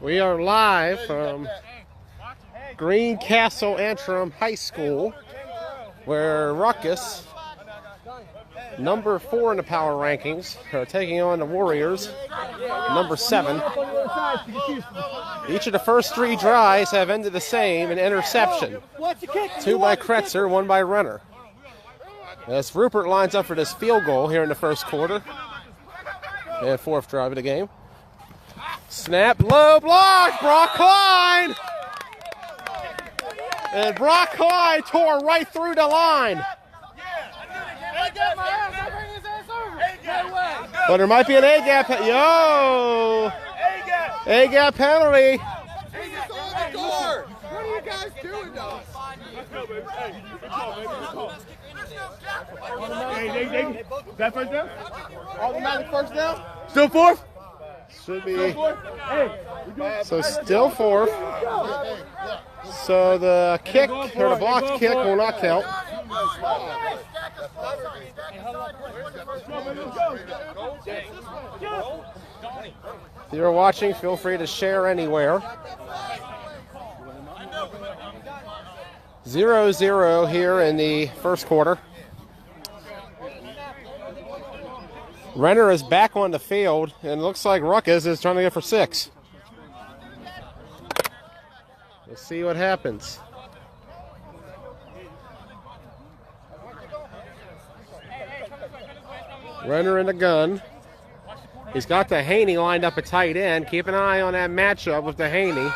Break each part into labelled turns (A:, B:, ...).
A: We are live from Greencastle Antrim High School, where Ruckus, number 4 in the power rankings, are taking on the Warriors, number 7. Each of the first 3 drives have ended the same in interception. 2 by Kretzer, 1 by Renner. As Rupert lines up for this field goal here in the first quarter, and 4th drive of the game. Snap, low block, Brock Klein! And Brock Klein tore right through the line. But there might be an A-gap. Yo! A-gap penalty.
B: What are you guys doing, though?
C: That first down?
B: Automatic first down?
C: Still 4th?
A: Should be. So still 4th. So the kick, or the blocked kick, will not count. If you're watching, feel free to share anywhere. 0-0 here in the first quarter. Renner is back on the field, and it looks like Ruckus is trying to get for 6. Let's see what happens. Renner in the gun. He's got the Haney lined up at tight end. Keep an eye on that matchup with the Haney.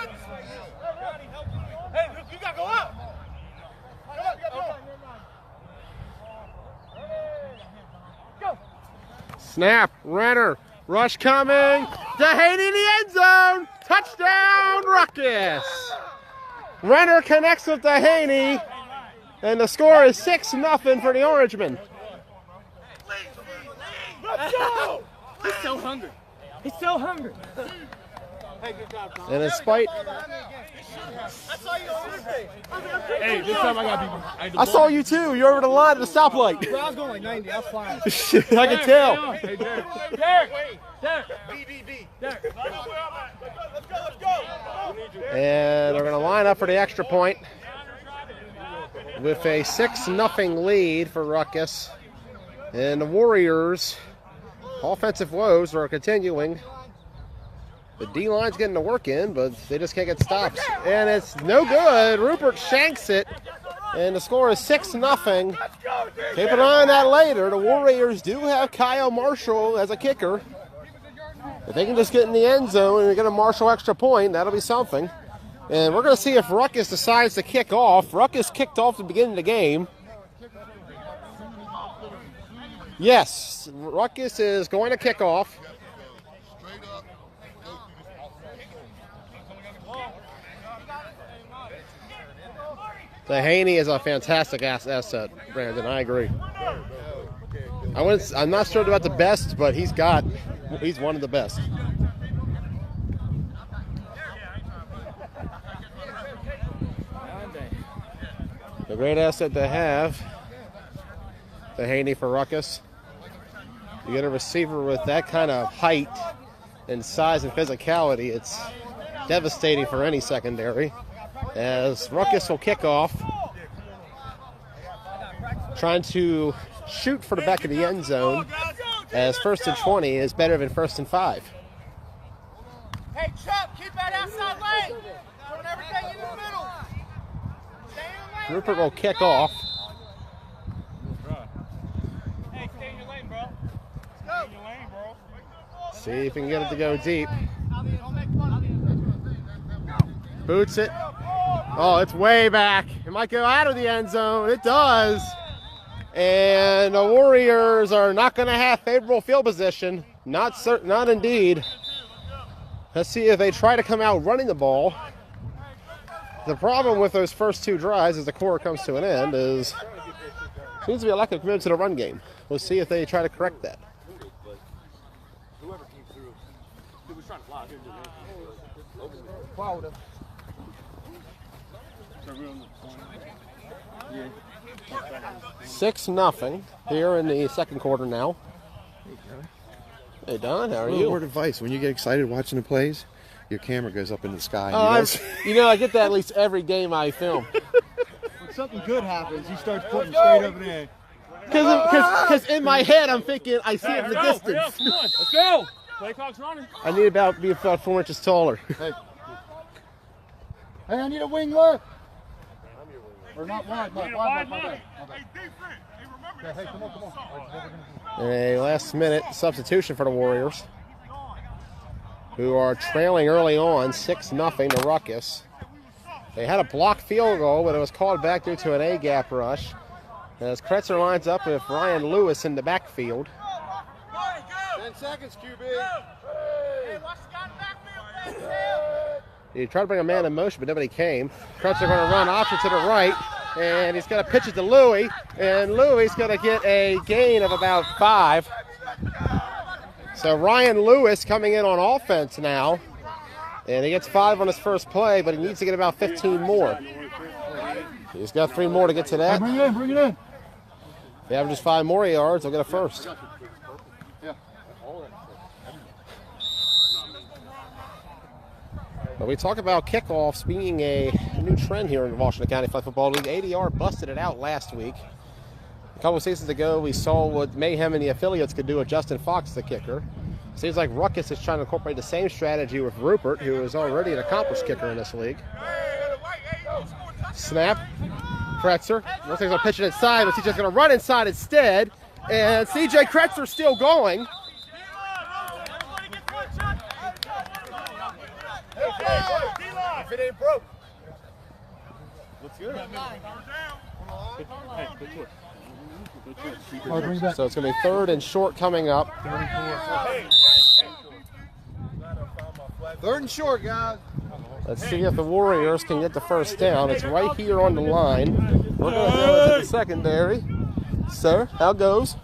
A: Snap, Renner, rush coming, Dehaney in the end zone, touchdown, Ruckus. Renner connects with Dehaney, and the score is 6-0 for the Orangemen.
C: Let's go! He's so hungry. He's so hungry.
A: And in spite...
C: Hey, this time I got people.
A: I saw you too. You're over the line at the stoplight.
B: Bro, I was going like 90. I was flying.
A: I can tell.
C: Hey, Derek. Derek. Derek. Let's go.
A: And they're going to line up for the extra point with a 6-0 lead for Ruckus. And the Warriors' offensive woes are continuing. The D-line's getting the work in, but they just can't get stops. And it's no good. Rupert shanks it, and the score is 6-0. Keep an eye on that later. The Warriors do have Kyle Marshall as a kicker. If they can just get in the end zone and get a Marshall extra point, that'll be something. And we're going to see if Ruckus decides to kick off. Ruckus kicked off at the beginning of the game. Yes, Ruckus is going to kick off. Haney is a fantastic asset, Brandon. I agree. I'm not sure about the best, but he's one of the best. A great asset to have. Haney for Ruckus. You get a receiver with that kind of height and size and physicality, it's devastating for any secondary. As Ruckus will kick off, trying to shoot for the back of the end zone, as 1st and 20 is better than 1st and 5.
B: Hey, Chuck, keep that outside lane. Doing everything in the middle. Stay in lane.
A: Rupert will kick off.
C: Hey, stay in your lane, bro. Stay in your lane, bro.
A: See if he can get it to go deep. Boots it. Oh, it's way back. It might go out of the end zone. It does. And the Warriors are not going to have favorable field position. Not indeed. Let's see if they try to come out running the ball. The problem with those first 2 drives as the quarter comes to an end is seems to be a lack of commitment to the run game. We'll see if they try to correct that.
C: Whoever came through, he was trying to block.
A: 6-0 here in the second quarter now. Hey Don, how are you?
D: Word of advice: when you get excited watching the plays,
C: Your camera goes up in the sky.
A: Oh, I get that at least every game I film.
D: When something good happens, he starts putting straight up in there.
A: Because in my head I'm thinking I see it in the distance.
B: Yeah, come on. Let's go. Play clock's running.
A: I need to be about 4 inches taller.
D: Hey, I need a wing left. Or not wide,
B: Need a
D: wide.
B: wide left.
D: Hey, come on.
A: A last-minute substitution for the Warriors, who are trailing early on 6-0 to Ruckus. They had a blocked field goal, but it was called back due to an A-gap rush. As Kretzer lines up with Ryan Lewis in the backfield.
D: 10 seconds, QB.
B: Hey, watch the guy in the backfield.
A: He tried to bring a man in motion, but nobody came. Kretzer going to run option to the right, and he's going to pitch it to Louie, and Louie's going to get a gain of about 5. So Ryan Lewis coming in on offense now, and he gets 5 on his first play, but he needs to get about 15 more. He's got 3 more to get to that.
D: Bring it in.
A: If he averages 5 more yards, he'll get a first.
D: Yeah.
A: But we talk about kickoffs being a new trend here in the Washington County Flag Football League. ADR busted it out last week. A couple of seasons ago, we saw what Mayhem and the affiliates could do with Justin Fox, the kicker. Seems like Ruckus is trying to incorporate the same strategy with Rupert, who is already an accomplished kicker in this league. Snap. Kretzer. Looks like he's going to pitch it inside, but he's just going to run inside instead. And CJ Kretzer's still going.
D: If it ain't broke. Looks good.
A: So it's going to be 3rd and short coming up.
D: 3rd and short, guys.
A: Let's see if the Warriors can get the first down. It's right here on the line. We're going to go into the secondary. Sir, how goes?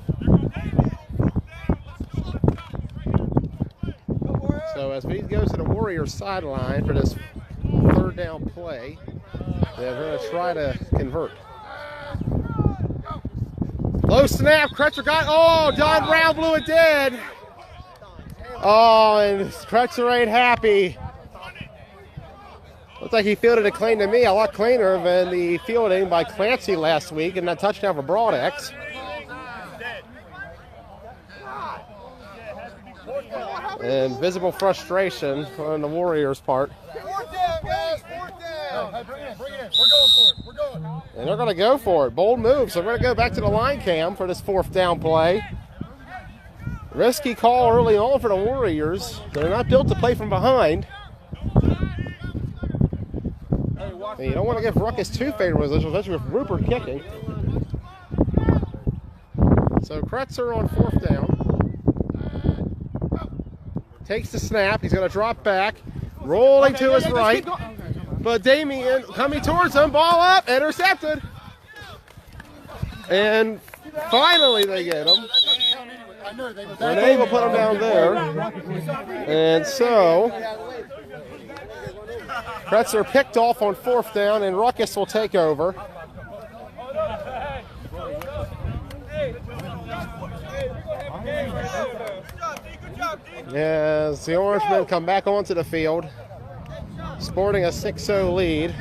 A: So as we go to the Warriors sideline for this 3rd down play, they're going to try to convert. Low snap, Kretzer got, Don Brown blew it dead. Oh, and Kretzer ain't happy. Looks like he fielded it clean to me, a lot cleaner than the fielding by Clancy last week and that touchdown for Broadex. And visible frustration on the Warriors' part.
D: 4th down, guys. 4th down. Hey, bring it in. We're going for it. We're going.
A: And they're going to go for it. Bold move. So we're going to go back to the line cam for this 4th down play. Risky call early on for the Warriors. They're not built to play from behind. And you don't want to give Ruckus too favorable position, especially with Rupert kicking. So Kretzer on 4th down. Takes the snap. He's going to drop back. Rolling to his right. But Damien coming towards him. Ball up. Intercepted. And finally they get him. Renee will put him down there. And so Kretzer picked off on 4th down, and Ruckus will take over. As the Orangemen come back onto the field, sporting a 6-0 lead.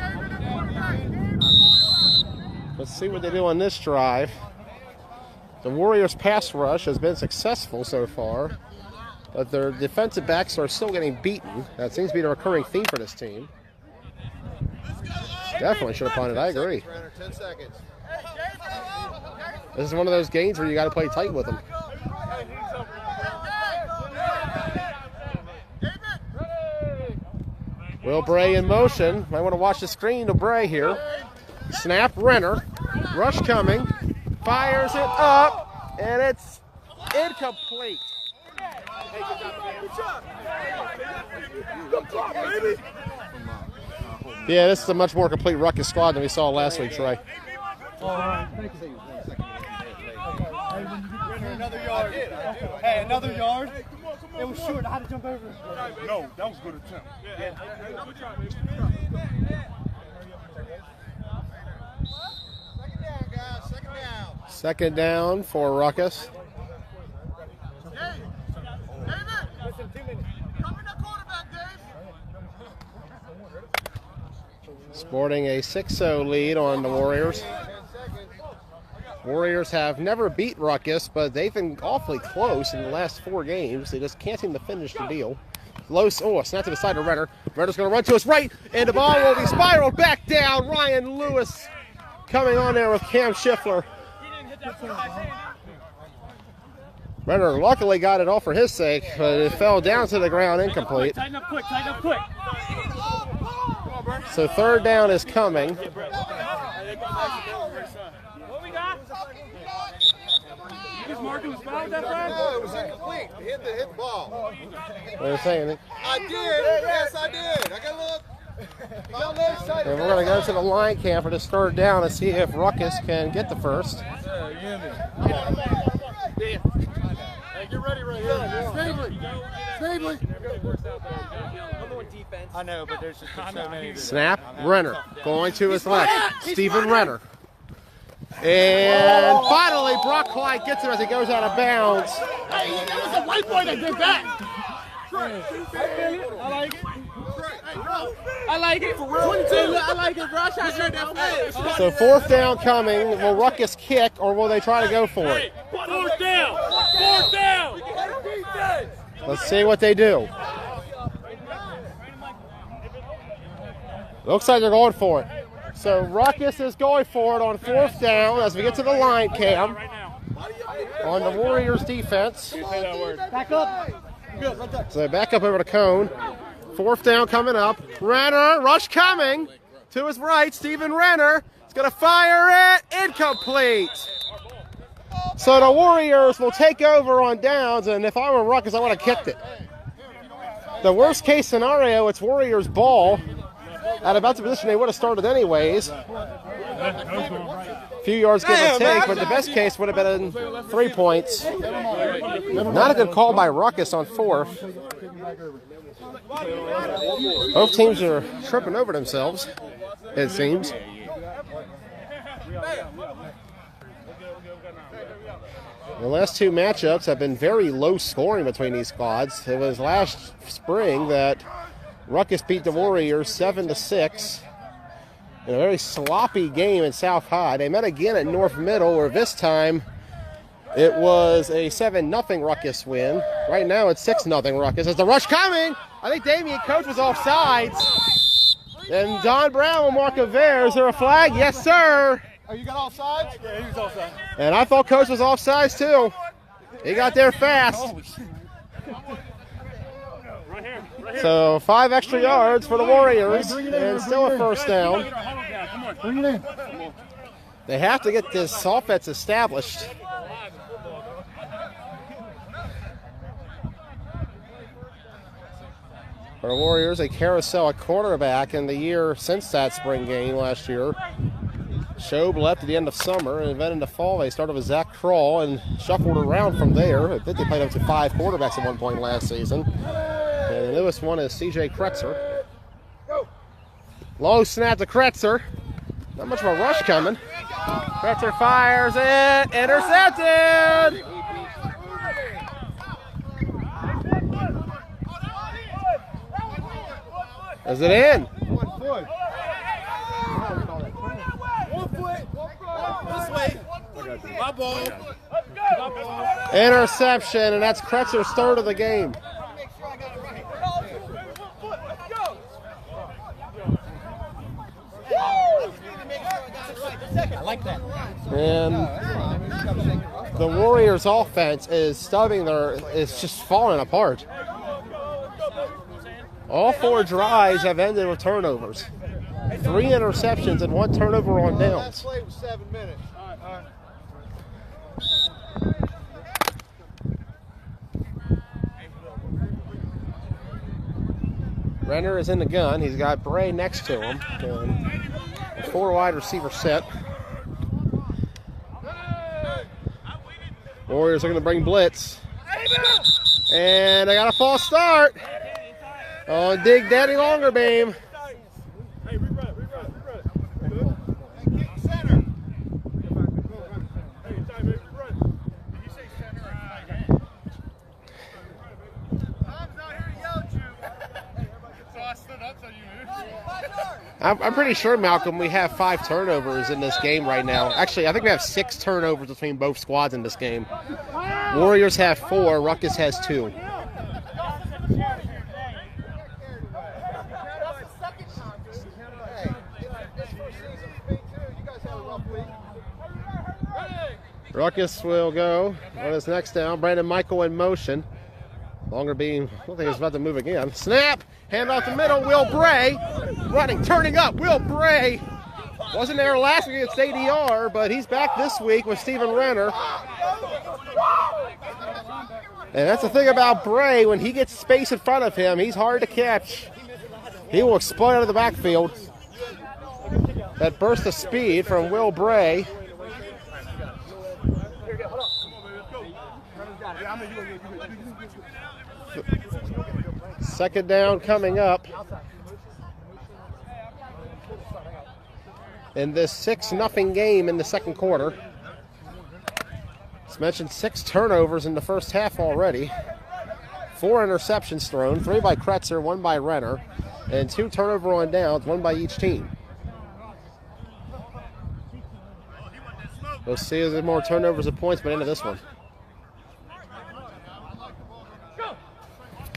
A: Let's see what they do on this drive. The Warriors' pass rush has been successful so far, but their defensive backs are still getting beaten. That seems to be the recurring theme for this team. Definitely should have punted. I agree.
D: 10 seconds.
A: This is one of those games where you got to play tight with them. Will Bray in motion. Might want to watch the screen to Bray here. Snap, Renner. Rush coming. Fires it up, and it's incomplete. Yeah, this is a much more complete Ruckus squad than we saw last week, Trey.
D: Another yard. Hey, another yard. It was short. I had to jump over.
C: No, that was a good attempt.
D: Second down, guys. Second down.
A: 2nd down for Ruckus. sporting a 6-0 lead on the Warriors. Warriors have never beat Ruckus, but they've been awfully close in the last 4 games. They just can't seem to finish the deal. Low, oh, a snap to the side of Renner. Renner's going to run to his right, and the ball will be spiraled back down. Ryan Lewis coming on there with Cam Schiffler. Renner luckily got it all for his sake, but it fell down to the ground incomplete.
D: Tighten up quick, tighten up quick.
A: So 3rd down is coming.
B: What we got?
D: Is Marcus foul with that, Brad?
C: No, it was incomplete. Hit the ball.
A: What are you saying?
C: I did. Yes, I did. I got a little excited.
A: And we're going to go to the line cam for this 3rd down and see if Ruckus can get the first.
C: Hey, get ready right here. Snavely. I know, but there's just so many.
A: Snap, Renner going to his left. Stephen Renner. And finally, Brock Clyde gets him as he goes out of bounds.
B: Hey, that was a white boy that did that.
D: I like it.
B: I like it. 22. I like it, bro. I tried to show that face.
A: So 4th down coming. Will Ruckus kick or will they try to go for it?
B: 4th down. 4th down.
A: Let's see what they do. Looks like they're going for it. So Ruckus is going for it on 4th down as we get to the line cam on the Warriors defense.
D: Back up.
A: So they back up over to Cone. 4th down coming up. Renner, rush coming to his right. Stephen Renner is going to fire it. Incomplete. So the Warriors will take over on downs, and if I were Ruckus, I would have kicked it. The worst case scenario, it's Warriors ball. At about the position they would have started anyways. A few yards give or take, but the best case would have been 3 points. Not a good call by Ruckus on 4th. Both teams are tripping over themselves, it seems. The last 2 matchups have been very low scoring between these squads. It was last spring that Ruckus beat the Warriors 7-6 in a very sloppy game in South High. They met again at North Middle, where this time it was a 7-0 Ruckus win. Right now it's 6-0 Ruckus. As the rush coming, I think Damian Coach was offsides. And Don Brown will mark a there. Is there a flag? Yes, sir.
C: Oh, you got offsides?
D: Yeah, he was offside.
A: And I thought Coach was offsides too. He got there fast. So 5 extra yards for the Warriors, and still a 1st down. They have to get this offense established. For the Warriors, a carousel at quarterback in the year since that spring game last year. Shobe left at the end of summer, and then in the fall they started with Zach Kroll and shuffled around from there. I think they played up to 5 quarterbacks at one point last season. And the newest one is C.J. Kretzer. Low snap to Kretzer. Not much of a rush coming. Kretzer fires it. Intercepted! Is it in?
C: 1 foot.
B: This way. My ball.
A: Interception, and that's Kretzer's 3rd of the game.
B: I like that.
A: And the Warriors' offense is it's just falling apart. All 4 drives have ended with turnovers. 3 interceptions and 1 turnover on downs.
C: Last play was 7 minutes.
A: Renner is in the gun. He's got Bray next to him. And a 4 wide receiver set. Warriors are going to bring blitz. And they got a false start. Oh, dig daddy longer beam.
C: Hey, rerun it. Kick center. Hey, time, baby, run. Did you say center or high? Tom's out here to yell at you. So I stood up so you moved.
A: I'm pretty sure, Malcolm, we have 5 turnovers in this game right now. Actually, I think we have 6 turnovers between both squads in this game. Warriors have 4, Ruckus has 2. Ruckus will go on his next down. Brandon Michael in motion. Longer beam. I don't think he's about to move again. Snap. Hand off the middle. Will Bray. Running. Turning up. Will Bray. Wasn't there last week against ADR, but he's back this week with Steven Renner. And that's the thing about Bray. When he gets space in front of him, he's hard to catch. He will explode out of the backfield. That burst of speed from Will Bray. Second down coming up in this 6-0 game in the second quarter. As mentioned, 6 turnovers in the first half already. 4 interceptions thrown, 3 by Kretzer, 1 by Renner, and 2 turnover on downs, 1 by each team. We'll see if there's more turnovers and points by the end of this one.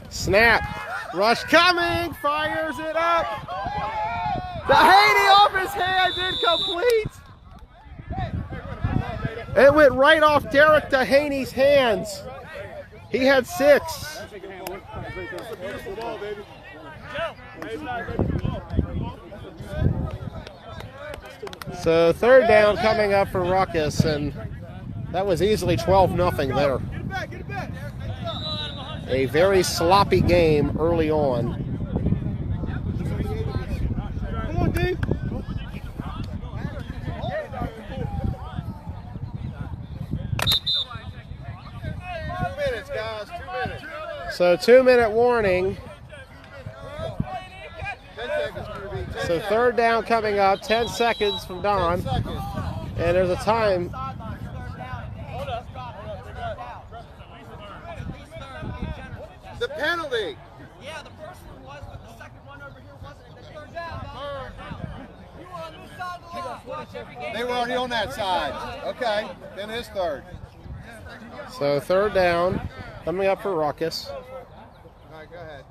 A: Snap. Rush coming. Fires it up. The Haney off his hands, incomplete. It went right off Derek Dehaney's hands. He had 6. So third down coming up for Ruckus, and that was easily 12-0 there. A very sloppy game early on.
D: Come on, dude.
C: 2 minutes, guys. 2 minutes.
A: So 2-minute warning.
C: 10 seconds, QB. 10
A: So third down coming up, 10 seconds from Don.
C: 10 seconds.
A: And there's a time.
C: The penalty.
B: Yeah, the first one was, but the second one over here wasn't. The third down. You were on this side of the line. Watch every game.
C: They were already on that side. Okay, then it's third.
A: So third down coming up for Ruckus.
C: All right, go ahead.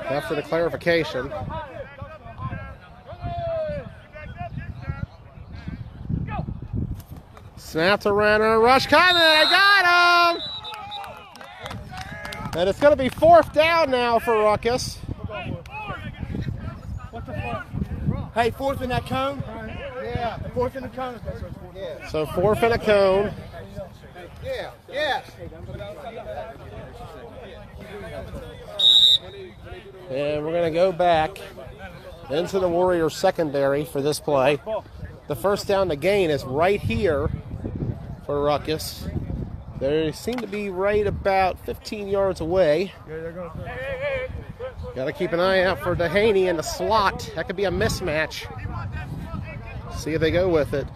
A: After the clarification. Snap to Renner. Rush coming. I got him. And it's going to be 4th down now for Ruckus.
D: What the fuck? Hey, 4th in that cone?
C: Yeah.
D: 4th in the cone.
C: Yeah.
A: So 4th and a cone.
C: Yeah. Yes.
A: And we're going to go back into the Warriors secondary for this play. The first down to gain is right here for Ruckus. They seem to be right about 15 yards away. Got to keep an eye out for Dehaney in the slot. That could be a mismatch. See if they go with it.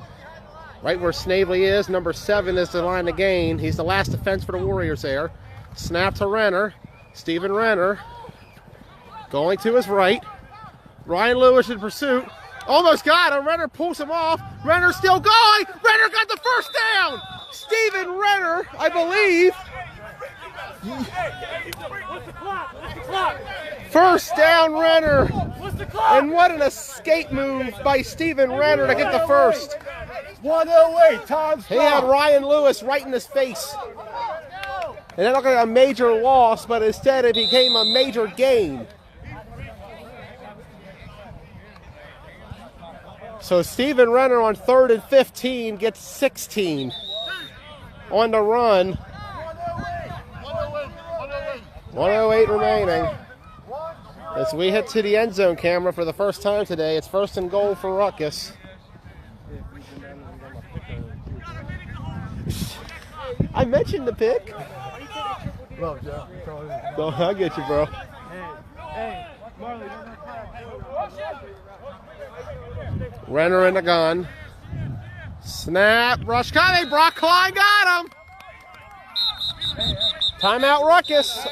A: Right where Snavely is, number 7 is the line to gain. He's the last defense for the Warriors there. Snap to Renner. Steven Renner going to his right. Ryan Lewis in pursuit. Almost got him. Renner pulls him off. Renner still going. Renner got the first down. Steven Renner, I believe. First down, Renner. And what an escape move by Steven Renner to get the first.
D: 108, time
A: He had Ryan Lewis right in his face. And that looked like a major loss, but instead it became a major gain. So Steven Renner on 3rd and 15 gets 16 on the run. 108 remaining. As we hit to the end zone camera for the first time today, it's 1st and goal for Ruckus. I mentioned the pick.
D: Love, Joe.
A: So I'll get you, bro.
D: Hey, Marley.
A: Renner in the gun. Snap. Rush coming. Brock Klein got him. Timeout Ruckus.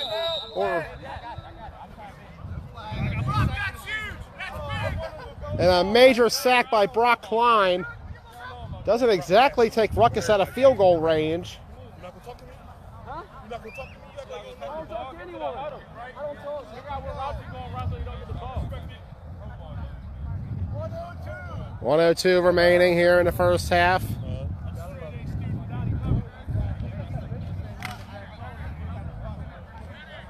A: Or And a major sack by Brock Klein. Doesn't exactly take Ruckus out of field goal range.
B: You're not going to talk to me? Huh? You're not going to talk to me? I don't talk to anyone. I don't talk. Figure out where Robbie's going around so you don't get the ball.
A: 1:02 remaining here in the first half.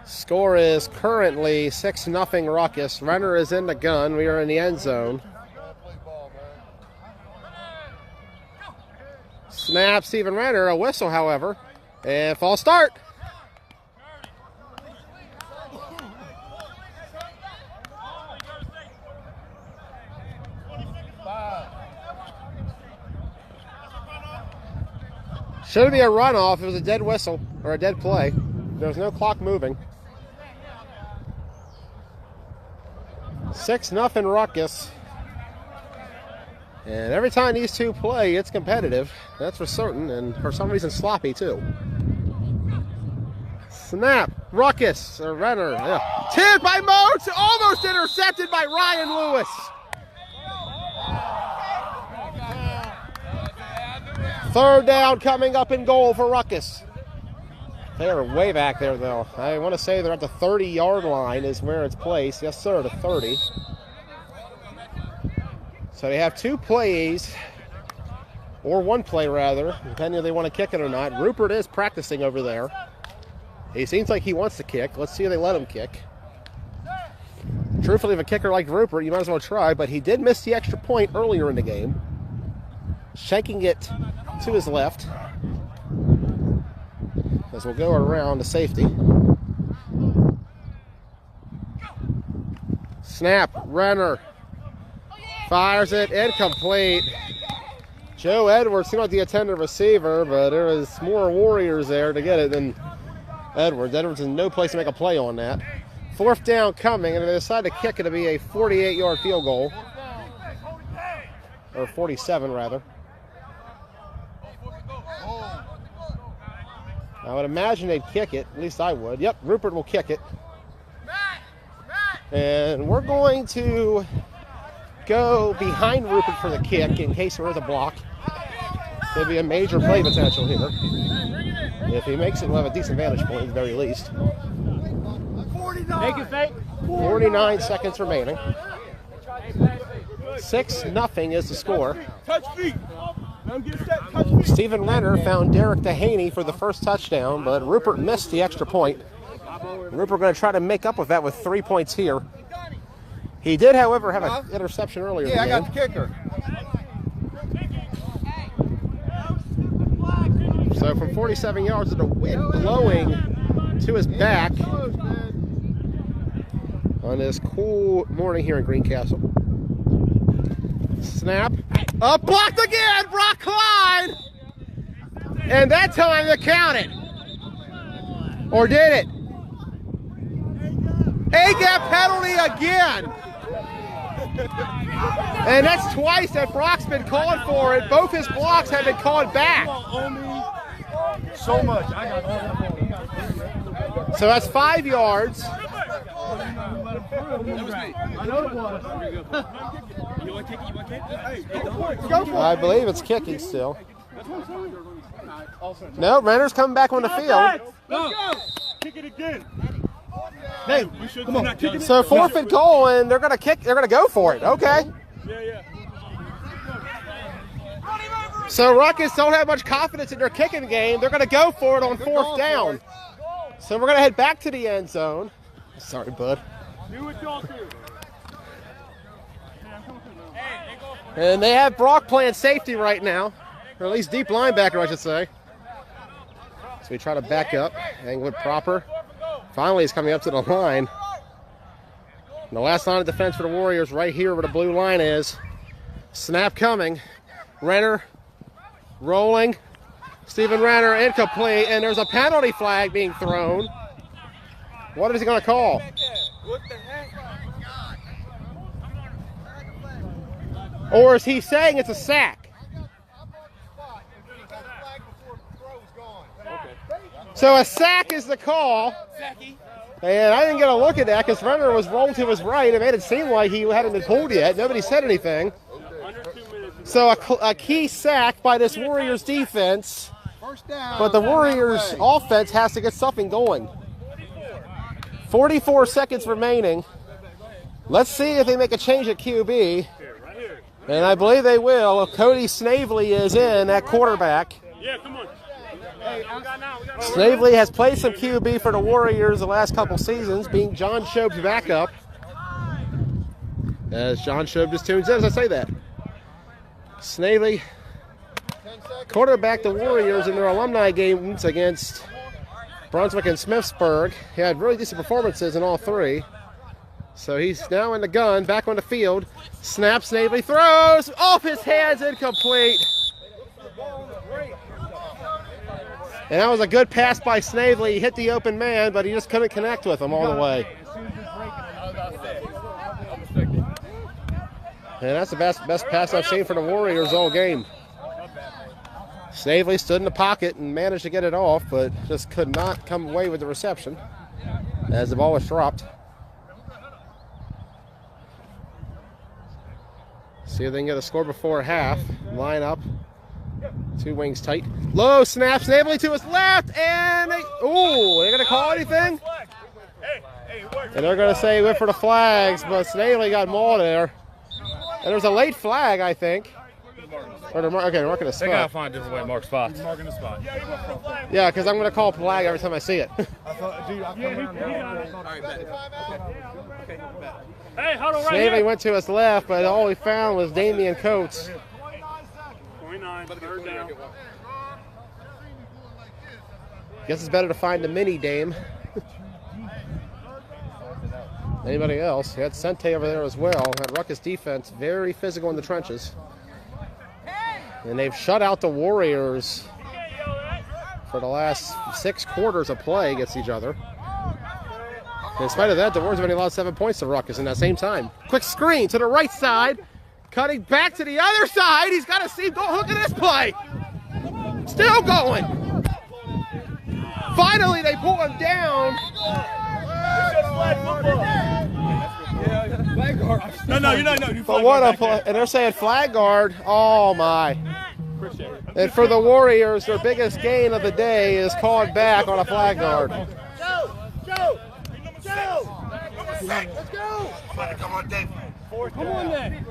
A: Score is currently 6-0 Ruckus. Renner is in the gun. We are in the end zone. Snap, Stephen Renner. A whistle, however. And false start. Should be a runoff. It was a dead whistle or a dead play. There was no clock moving. 6-0 Ruckus. And every time these two play, it's competitive. That's for certain, and for some reason sloppy too. Snap, Ruckus, or Renner. Yeah. Tipped by Moats, almost intercepted by Ryan Lewis. Third down coming up in goal for Ruckus. They are way back there, though. I want to say they're at the 30-yard line is where it's placed. Yes, sir, the 30. So they have two plays, or one play, rather, depending if they want to kick it or not. Rupert is practicing over there. He seems like he wants to kick. Let's see if they let him kick. Truthfully, if a kicker like Rupert, you might as well try, but he did miss the extra point earlier in the game, shanking it to his left. As we'll go around to safety. Snap, Renner. Fires it, incomplete. Joe Edwards seemed like the intended receiver, but there was more Warriors there to get it than Edwards. Edwards in no place to make a play on that. Fourth down coming, and they decide to kick it to be a 48-yard field goal. Or 47, rather. I would imagine they'd kick it. At least I would. Yep, Rupert will kick it. And we're going to go behind Rupert for the kick in case there is a block. There'll be a major play potential here. If he makes it, we'll have a decent vantage point at the very least. 49 seconds remaining. 6-0 is the score.
B: Touch feet.
A: Stephen Renner found Derek Dehaney for the first touchdown, but Rupert missed the extra point. Rupert going to try to make up with that with 3 points here. He did, however, have an interception earlier.
C: Yeah, I got the kicker.
A: So from 47 yards, the wind blowing to his back on this cool morning here in Greencastle. Snap. Up, blocked again, Brock Klein! And that time they counted. Or did it? A-gap penalty again. And that's twice that Brock's been calling for it. Both his blocks have been called back.
B: So much.
A: So that's 5 yards. I believe it's kicking still. No, Renner's coming back on the field.
B: Kick it again.
A: Hey, come on. So forfeit goal, and they're gonna kick. They're gonna go for it. Okay.
B: Yeah.
A: So Ruckus don't have much confidence in their kicking game. They're gonna go for it on fourth down. So we're gonna head back to the end zone. Sorry, bud.
B: Do what y'all do.
A: And they have Brock playing safety right now, or at least deep linebacker, I should say. So we try to back up, angle it proper. Finally, he's coming up to the line. And the last line of defense for the Warriors right here where the blue line is. Snap coming. Renner rolling. Stephen Renner incomplete, and there's a penalty flag being thrown. What is he going to call?
B: What the heck?
A: Or is he saying it's a sack? So a sack is the call. And I didn't get a look at that because Renner was rolled to his right. It made it seem like he hadn't been pulled yet. Nobody said anything. So a key sack by this Warriors defense. But the Warriors offense has to get something going. 44 seconds remaining. Let's see if they make a change at QB. And I believe they will. Cody Snavely is in at quarterback.
E: Yeah, come on.
A: Snavely has played some QB for the Warriors the last couple seasons, being John Shope's backup. As John Shope just tunes in as I say that. Snavely, quarterback the Warriors in their alumni games against Brunswick and Smithsburg. He had really decent performances in all three. So he's now in the gun, back on the field. Snap, Snavely throws, off his hands, incomplete. And that was a good pass by Snavely. He hit the open man, but he just couldn't connect with him all the way. And that's the best pass I've seen for the Warriors all game. Snavely stood in the pocket and managed to get it off, but just could not come away with the reception as the ball was dropped. See if they can get a score before half. Line up. Two wings tight. Low snap. Snavely to his left. And they, ooh, they're going to call anything? And they're going to say whip for the flags, but Snavely got mauled there. And there's a late flag, I think. Or they're marking a spot.
E: They got to find a different way to mark spots. Marking the spot.
A: Yeah, because I'm going to call a flag every time I see it.
E: Hey, hold on right
A: Snavely
E: here.
A: went to his left, but all he found was Damian Coates.
E: 29, third down.
A: Guess it's better to find a mini Dame. Anybody else? He had Sente over there as well. That Ruckus defense, very physical in the trenches. And they've shut out the Warriors for the last 6 quarters of play against each other. And in spite of that, the Warriors have only allowed 7 points to Ruckus in that same time. Quick screen to the right side. Cutting back to the other side. He's got a seam. Don't look at this play. Still going. Finally, they pull him down.
E: No, you're not. You
A: But what a play. And they're saying flag guard. Oh, my. And for the Warriors, their biggest gain of the day is called back on a flag guard.
B: Joe! Let's go!
C: Come on, Dave.
B: Come on, then.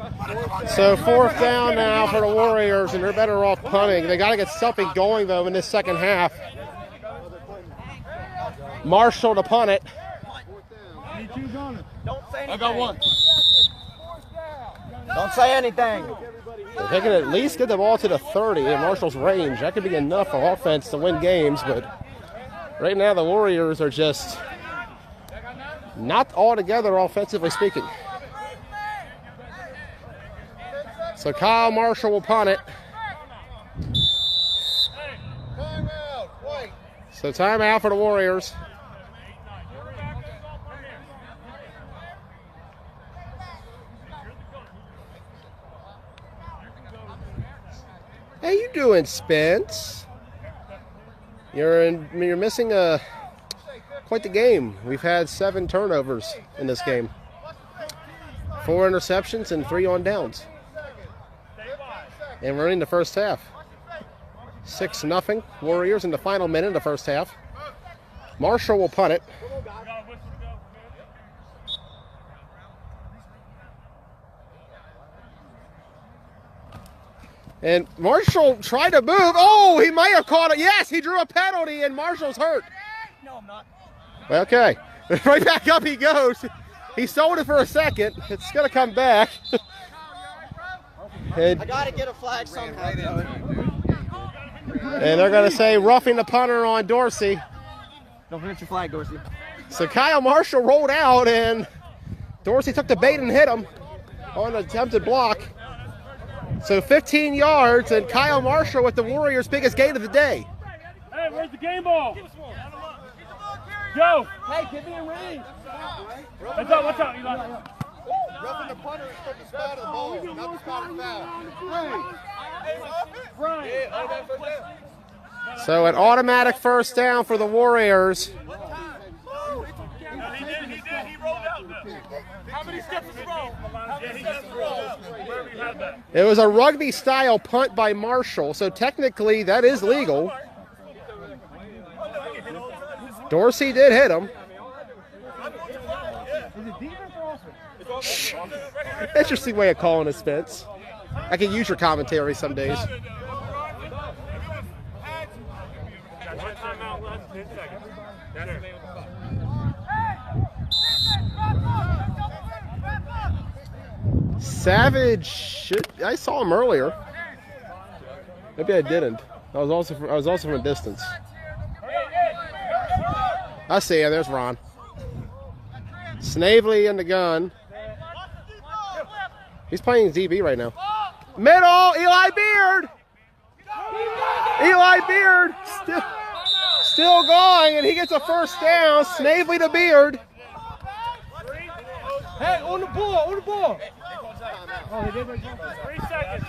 A: So 4th down now for the Warriors, and they're better off punting. They got to get something going, though, in this second half. Marshall to punt it.
D: I got one.
B: Don't say anything.
A: If they can at least get the ball to the 30 in Marshall's range, that could be enough for offense to win games. But right now, the Warriors are just not all together offensively speaking. So Kyle Marshall will punt it. So timeout for the Warriors. How you doing, Spence? You're missing quite the game. We've had 7 turnovers in this game. 4 interceptions and 3 on downs. And we're in the first half. 6-0 Warriors in the final minute of the first half. Marshall will punt it. And Marshall tried to move. Oh, he might have caught it. Yes, he drew a penalty, and Marshall's hurt.
B: No, I'm not.
A: Okay. Right back up he goes. He sold it for a second. It's going to come back. And,
B: I got to get a flag somehow.
A: and they're going to say roughing the punter on Dorsey.
B: Don't forget your flag, Dorsey.
A: So Kyle Marshall rolled out, and Dorsey took the bait and hit him on an attempted block. So 15 yards, and Kyle Marshall with the Warriors' biggest gain of the day.
E: Hey, where's the game ball? Go!
B: Hey, give me a ring.
E: Watch out, Eli.
C: Roughing the punter is from the spot of the ball, not the spot of the foul.
A: So an automatic first down for the Warriors.
E: How many steps is wrong? How many steps is wrong? Wherever you have that.
A: It was a rugby-style punt by Marshall, so technically that is legal. Dorsey did hit him. Interesting way of calling it, Spence. I can use your commentary some days.
E: One timeout left, 10 seconds. That's the name of the clock.
A: Savage, I saw him earlier. Maybe I didn't. I was also from a distance. I see him. There's Ron. Snavely in the gun. He's playing DB right now. Middle, Eli Beard. Eli Beard still going, and he gets a first down. Snavely to Beard.
D: Hey, on the ball. Oh,
E: 3 seconds.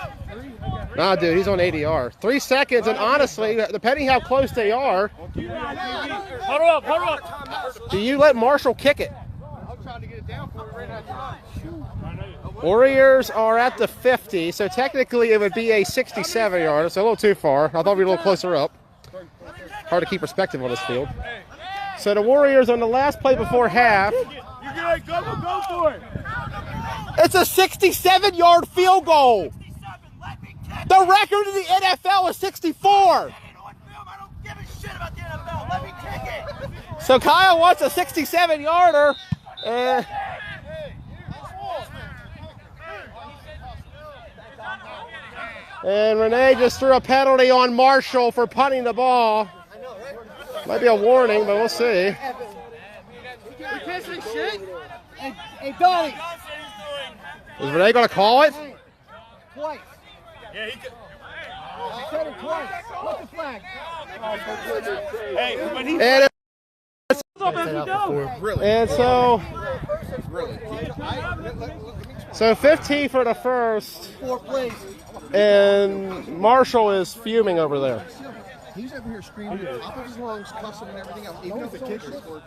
A: Nah, dude, he's on 80R. 3 seconds, and honestly, depending how close they are,
E: Huddle up.
A: do you let Marshall kick it?
C: I'm trying to get it down for you right now.
A: Warriors are at the 50, so technically it would be a 67-yard. It's a little too far. I thought we'd be a little closer up. Hard to keep perspective on this field. So the Warriors on the last play before half.
E: You're good. Go for it.
A: It's a 67-yard field goal. The record in the NFL is 64. So Kyle wants a 67-yarder. And Renee just threw a penalty on Marshall for punting the ball. Might be a warning, but we'll see.
D: Hey, Donnie.
A: Is Renee going to call it?
D: Twice.
E: Yeah, he could.
D: He said it twice. What's the flag?
E: Hey, when he
A: And so 15 for the first.
C: 4 plays.
A: And Marshall is fuming over there.
C: He's over here screaming at the top of his lungs, cussing and everything else. Even if the kicker scored.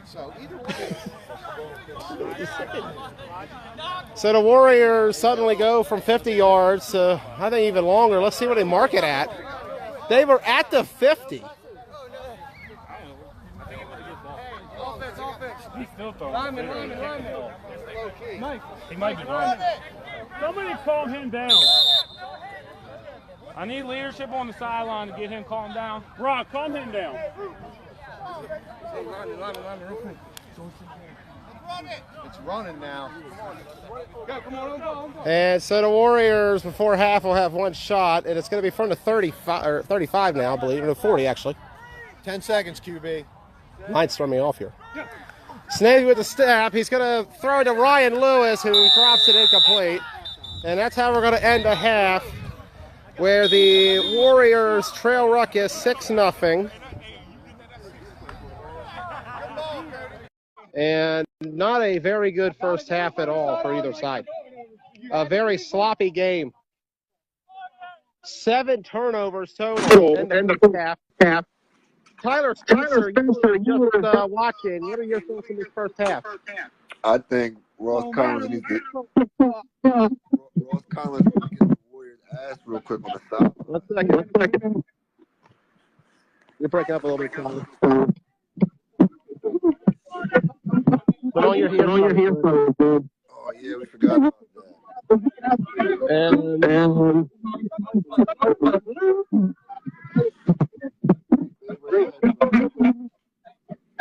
C: So either way.
A: So the Warriors suddenly go from 50 yards to, I think, even longer. Let's see what they mark it at. They were at the 50.
E: He's still throwing. He might be running. Somebody calm him down. I need leadership on the sideline to get him calmed down. Rock, calm him down.
C: It's running now.
A: And so the Warriors before half will have one shot, and it's going to be from the 35 now, I believe, or 40 actually.
C: 10 seconds, QB.
A: Mine's throwing me off here. Snavy with the step. He's going to throw it to Ryan Lewis, who drops it incomplete. And that's how we're going to end a half, where the Warriors trail Ruckus 6-0. And not a very good first half at all for either side. A very sloppy game. 7 turnovers total in the first half. Tyler Spencer, you were just watching. What are your thoughts on this first half?
F: I think Ross Collins needs to get the Warriors' ass real quick on the side.
A: 1 second. You're breaking up a little bit, Tyler. Put on your headphones.
F: Oh yeah, we forgot about that.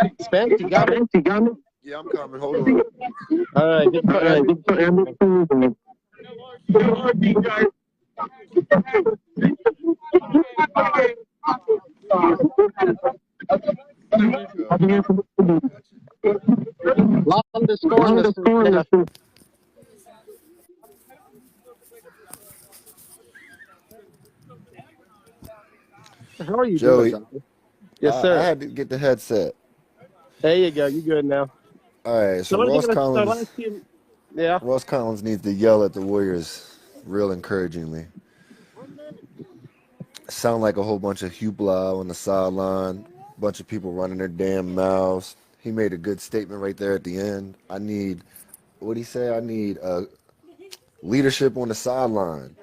A: And Spence, you got it?
F: Yeah, I'm coming. Hold on.
A: All right, good. Long the score. How are you
F: Joey,
A: doing? Yes, sir.
F: I had to get the headset.
A: There you go. You good now?
F: All right, so
A: what are you
F: Ross
A: gonna-
F: Collins.
A: last team- yeah.
F: Ross Collins needs to yell at the Warriors real encouragingly. Sound like a whole bunch of hoopla on the sideline, bunch of people running their damn mouths. He made a good statement right there at the end. I need, what did he say? I need leadership on the sideline.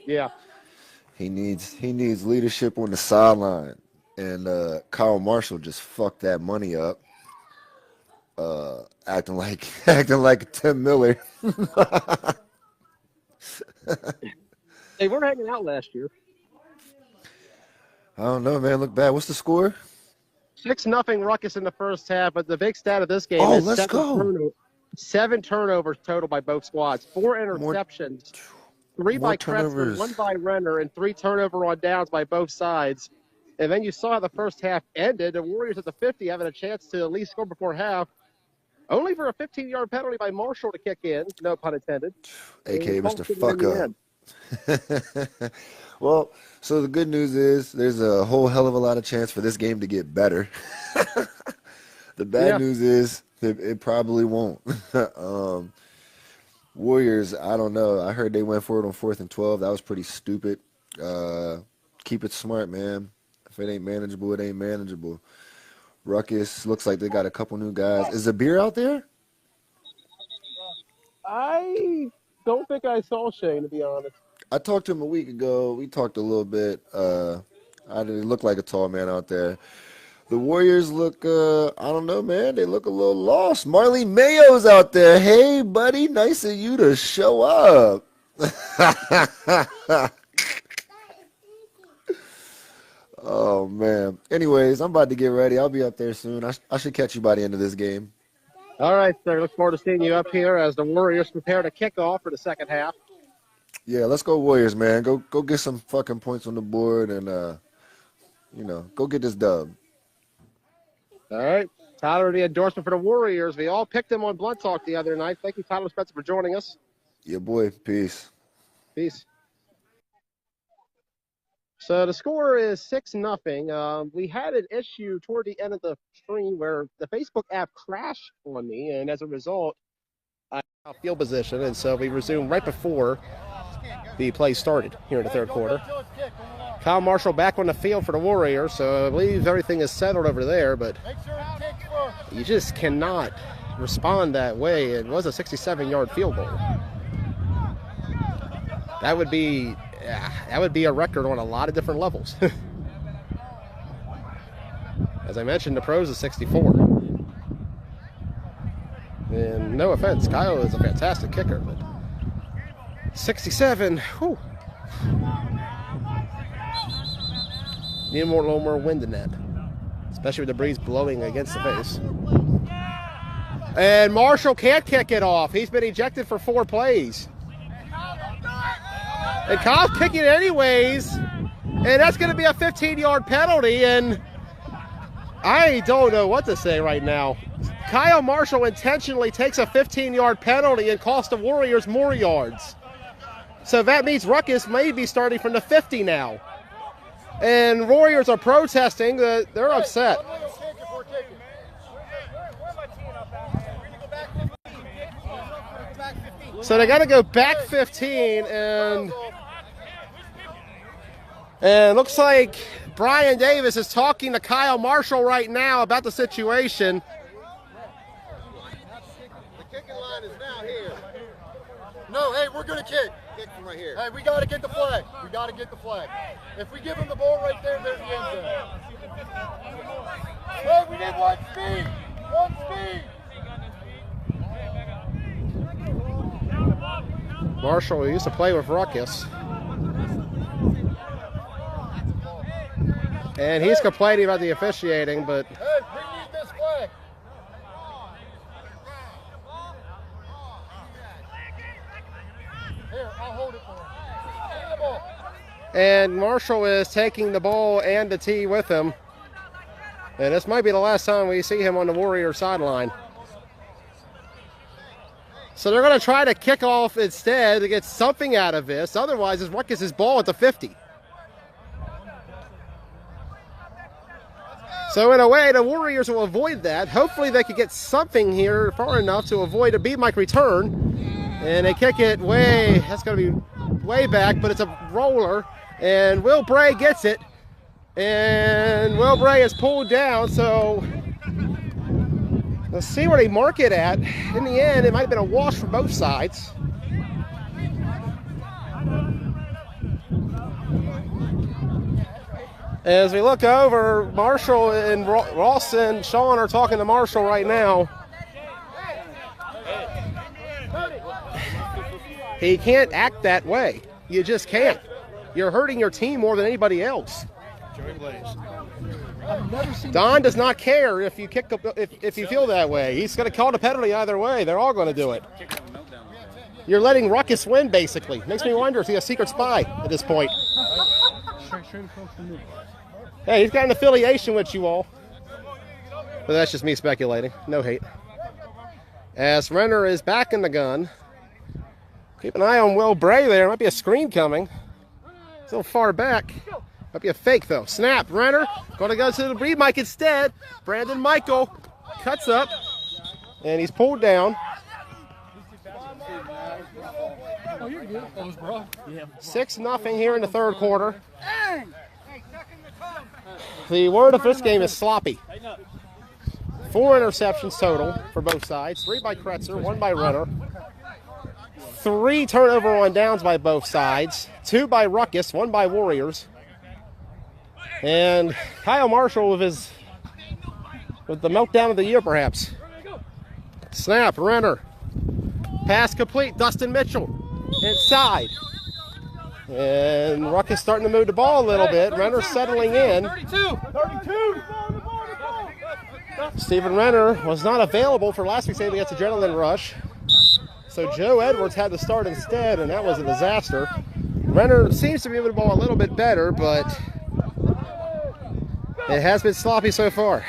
A: Yeah.
F: He needs leadership on the sideline. And Kyle Marshall just fucked that money up. Acting like Tim Miller.
A: They were hanging out last year.
F: I don't know, man. Look bad. What's the score?
A: 6-0 Ruckus in the first half, but the big stat of this game is
F: let's go.
A: 7 turnovers total by both squads, 4 interceptions, 3 by Kretzler, 1 by Renner, and 3 turnover on downs by both sides. And then you saw how the first half ended. The Warriors at the 50 having a chance to at least score before half, only for a 15-yard penalty by Marshall to kick in, no pun intended.
F: A.K.A. Mr. Fuck Up. Well, so the good news is there's a whole hell of a lot of chance for this game to get better. The bad news is it probably won't. Warriors, I don't know. I heard they went for it on 4th and 12. That was pretty stupid. Keep it smart, man. If it ain't manageable, it ain't manageable. Ruckus, looks like they got a couple new guys. Is the beer out there?
A: I don't think I saw Shane, to be honest.
F: I talked to him a week ago. We talked a little bit. I didn't look like a tall man out there. The Warriors look, I don't know, man. They look a little lost. Marley Mayo's out there. Hey, buddy, nice of you to show up. Oh, man. Anyways, I'm about to get ready. I'll be up there soon. I should catch you by the end of this game.
A: All right, sir. Look forward to seeing you up here as the Warriors prepare to kick off for the second half.
F: Yeah, let's go Warriors, man. Go get some fucking points on the board and, go get this dub.
A: All right. Tyler, the endorsement for the Warriors. We all picked him on Blunt Talk the other night. Thank you, Tyler Spencer, for joining us.
F: Yeah, boy. Peace.
A: Peace. So the score is 6-0. We had an issue toward the end of the stream where the Facebook app crashed on me, and as a result, I got field position, and so we resumed right before the play started here in the third quarter. Kyle Marshall back on the field for the Warriors, so I believe everything is settled over there, but you just cannot respond that way. It was a 67-yard field goal. That would be a record on a lot of different levels. As I mentioned, the pros is 64. And no offense, Kyle is a fantastic kicker, but 67, whew. Need a little more wind than that, especially with the breeze blowing against the face. And Marshall can't kick it off. He's been ejected for 4 plays. And Kyle's kicking it anyways, and that's going to be a 15-yard penalty, and I don't know what to say right now. Kyle Marshall intentionally takes a 15-yard penalty and costs the Warriors more yards. So that means Ruckus may be starting from the 50 now. And Warriors are protesting. They're upset. So they got to go back 15, and looks like Brian Davis is talking to Kyle Marshall right now about the situation.
C: The kicking line is now here. No, hey, we're going to kick. Kick from right here. Hey, we got to get the flag. We got to get the flag. If we give him the ball right there, there's the end zone. Hey, we need one speed. One speed.
A: Marshall used to play with Ruckus. And he's complaining about the officiating, but
C: hey, we need this flag. Here, I'll hold it for him. Give me the ball.
A: and Marshall is taking the ball and the tee with him. And this might be the last time we see him on the Warrior sideline. So they're going to try to kick off instead to get something out of this. Otherwise, it's Ruckus' ball at the 50. So in a way, the Warriors will avoid that. Hopefully they could get something here far enough to avoid a beat Mike return. And they kick it way, that's going to be way back, but it's a roller. And Will Bray gets it. And Will Bray is pulled down, so let's see where they mark it at. In the end, it might have been a wash for both sides. As we look over, Marshall and Ross and Sean are talking to Marshall right now. He can't act that way. You just can't. You're hurting your team more than anybody else. Don does not care if you kick if you feel that way. He's going to call the penalty either way. They're all going to do it. You're letting Ruckus win, basically. Makes me wonder if he's a secret spy at this point. Hey, he's got an affiliation with you all. But that's just me speculating. No hate. As Renner is back in the gun. Keep an eye on Will Bray there. Might be a screen coming. It's a little far back. Might be a fake, though. Snap. Renner going to go to the read mic instead. Brandon Michael cuts up. And he's pulled down. 6-0 here in the third quarter. The word of this game is sloppy. 4 interceptions total for both sides. 3 by Kretzer, 1 by Renner. 3 turnover on downs by both sides. 2 by Ruckus, 1 by Warriors. And Kyle Marshall with the meltdown of the year, perhaps. Snap, Renner. Pass complete, Dustin Mitchell. Inside. And Ruckus starting to move the ball a little bit. Renner settling in.
B: 32.
A: Stephen Renner was not available for last week's game against Adrenaline Rush. So Joe Edwards had to start instead, and that was a disaster. Renner seems to be moving the ball a little bit better, but it has been sloppy so far.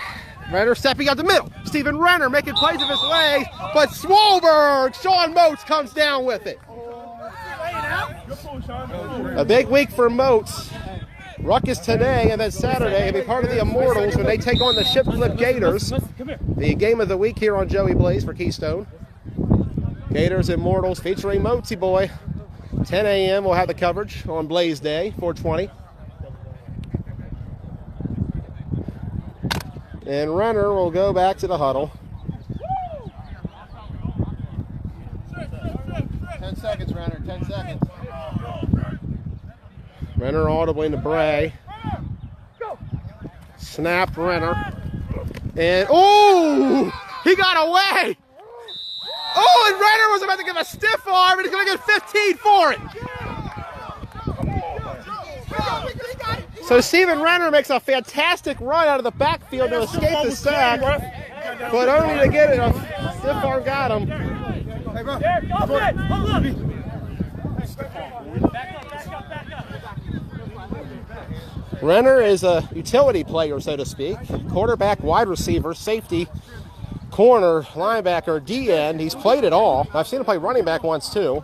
A: Renner stepping out the middle. Stephen Renner making plays of his way, but Swolberg, Sean Moats comes down with it. A big week for Moats. Ruckus today and then Saturday will be part of the Immortals when they take on the Ship Flip Gators. The game of the week here on Joey Blaze for Keystone. Gators Immortals featuring Moatsy Boy. 10 a.m. we'll have the coverage on Blaze Day, 420. And Renner will go back to the huddle.
C: 10 seconds, Renner, 10 seconds.
A: Renner audibly into Bray. Snap, Renner. And, oh! He got away! Oh, and Renner was about to give a stiff arm, and he's going to get 15 for it. So Stephen Renner makes a fantastic run out of the backfield to escape the sack, but only to get it. A stiff arm got him.
B: Hey, bro. Hold up.
A: Renner is a utility player, so to speak. Quarterback, wide receiver, safety, corner, linebacker, D-end. He's played it all. I've seen him play running back once, too.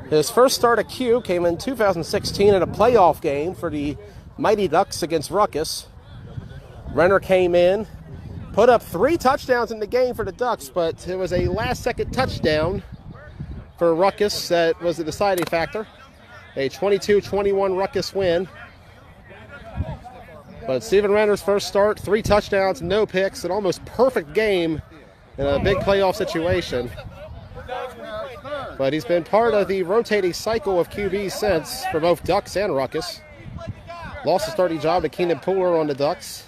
A: His first start at Q came in 2016 in a playoff game for the Mighty Ducks against Ruckus. Renner came in, put up 3 touchdowns in the game for the Ducks, but it was a last-second touchdown for Ruckus that was the deciding factor. A 22-21 Ruckus win. But Stephen Renner's first start, 3 touchdowns, no picks, an almost perfect game in a big playoff situation. But he's been part of the rotating cycle of QBs since for both Ducks and Ruckus. Lost the starting job to Keenan Pooler on the Ducks.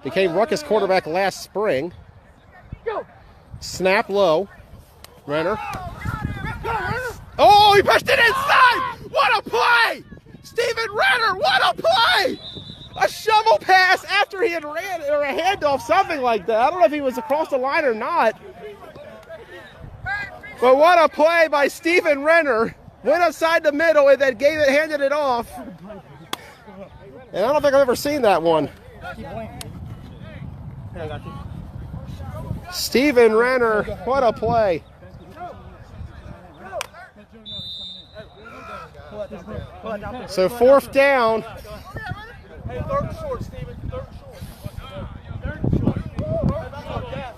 A: Became Ruckus quarterback last spring. Snap low. Renner. Oh, he pushed it inside! What a play! Stephen Renner, what a play! A shovel pass after he had ran, or a handoff, something like that. I don't know if he was across the line or not. But what a play by Stephen Renner. Went outside the middle and then handed it off. And I don't think I've ever seen that one. Stephen Renner, what a play. So 4th down.
B: Hey, 3rd short, Steven. 3rd short.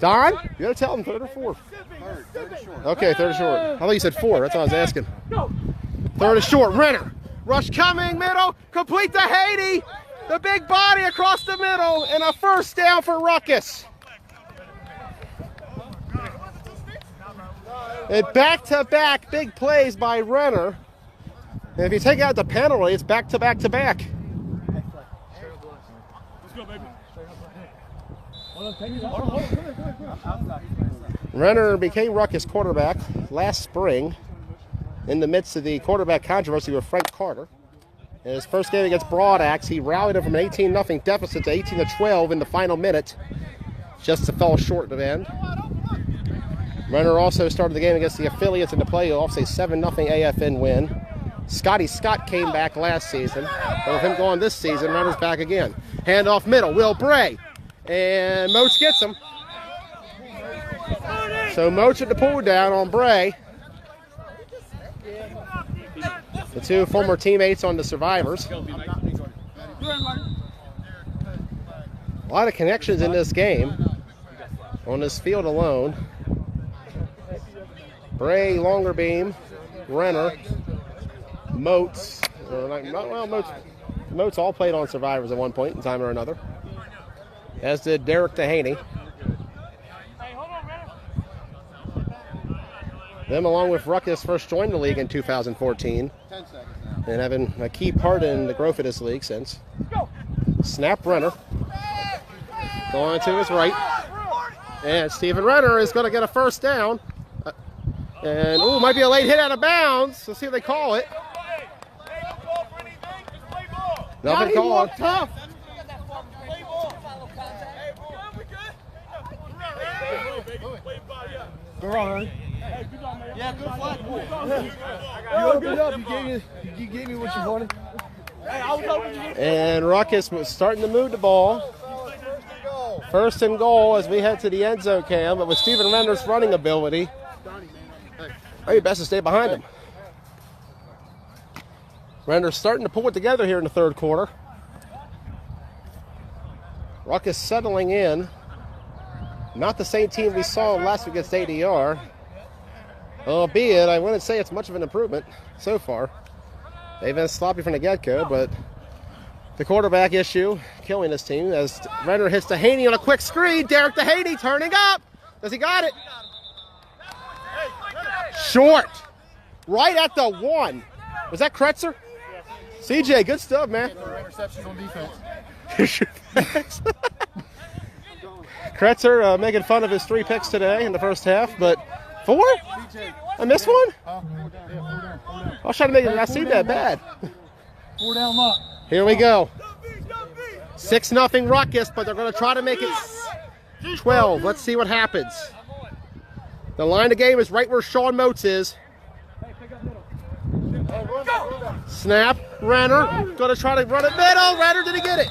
A: Don, you gotta tell him 3rd or 4th.
C: 3rd short.
A: Okay, 3rd short. I thought you said 4. That's what I was asking. 3rd is short. Renner. Rush coming, middle. Complete to Haiti. The big body across the middle, and a first down for Ruckus. And back-to-back big plays by Renner. And if you take out the penalty, it's back-to-back-to-back.
E: Let's go, baby.
A: Renner became Ruckus quarterback last spring in the midst of the quarterback controversy with Frank Carter. In his first game against Broad Axe, he rallied him from an 18-0 deficit to 18-12 in the final minute, just to fall short of end. Renner also started the game against the affiliates in the playoffs, a 7-0 AFN win. Scotty Scott came back last season, but with him going this season, Renner's back again. Handoff middle, Will Bray, and Moach gets him. So Moach at the pull down on Bray. The two former teammates on the Survivors. A lot of connections in this game on this field alone. Bray, longer beam, Renner, Moats. Moats all played on Survivors at one point in time or another, as did Derek Dehaney. Them, along with Ruckus, first joined the league in 2014 and having a key part in the growth of this league since. Snap Renner. Going to his right. And Stephen Renner is going to get a first down. And, ooh, might be a late hit out of bounds. Let's see what they call it. Nothing called.
C: Tough. Yeah, good flag. You opened up. You gave me what you wanted.
A: And Ruckus was starting to move the ball. First and goal as we head to the end zone cam, but with Stephen Renner's running ability, maybe best to stay behind him. Renner's starting to pull it together here in the third quarter. Ruckus settling in. Not the same team we saw last week against ADR. Albeit, I wouldn't say it's much of an improvement so far. They've been sloppy from the get-go, but the quarterback issue killing this team as Renner hits Dehaney on a quick screen. Derek Dehaney turning up. Does he got it? Short. Right at the 1. Was that Kretzer? CJ, good stuff, man.
C: Interceptions on defense.
A: Kretzer making fun of his 3 picks today in the first half, but 4? I missed one? I was trying to make it not seem that bad.
C: 4 down luck.
A: Here we go. 6-0 Ruckus, but they're going to try to make it 12. Let's see what happens. The line of game is right where Sean Moats is. Snap, Renner, going to try to run it middle. Renner, did he get it?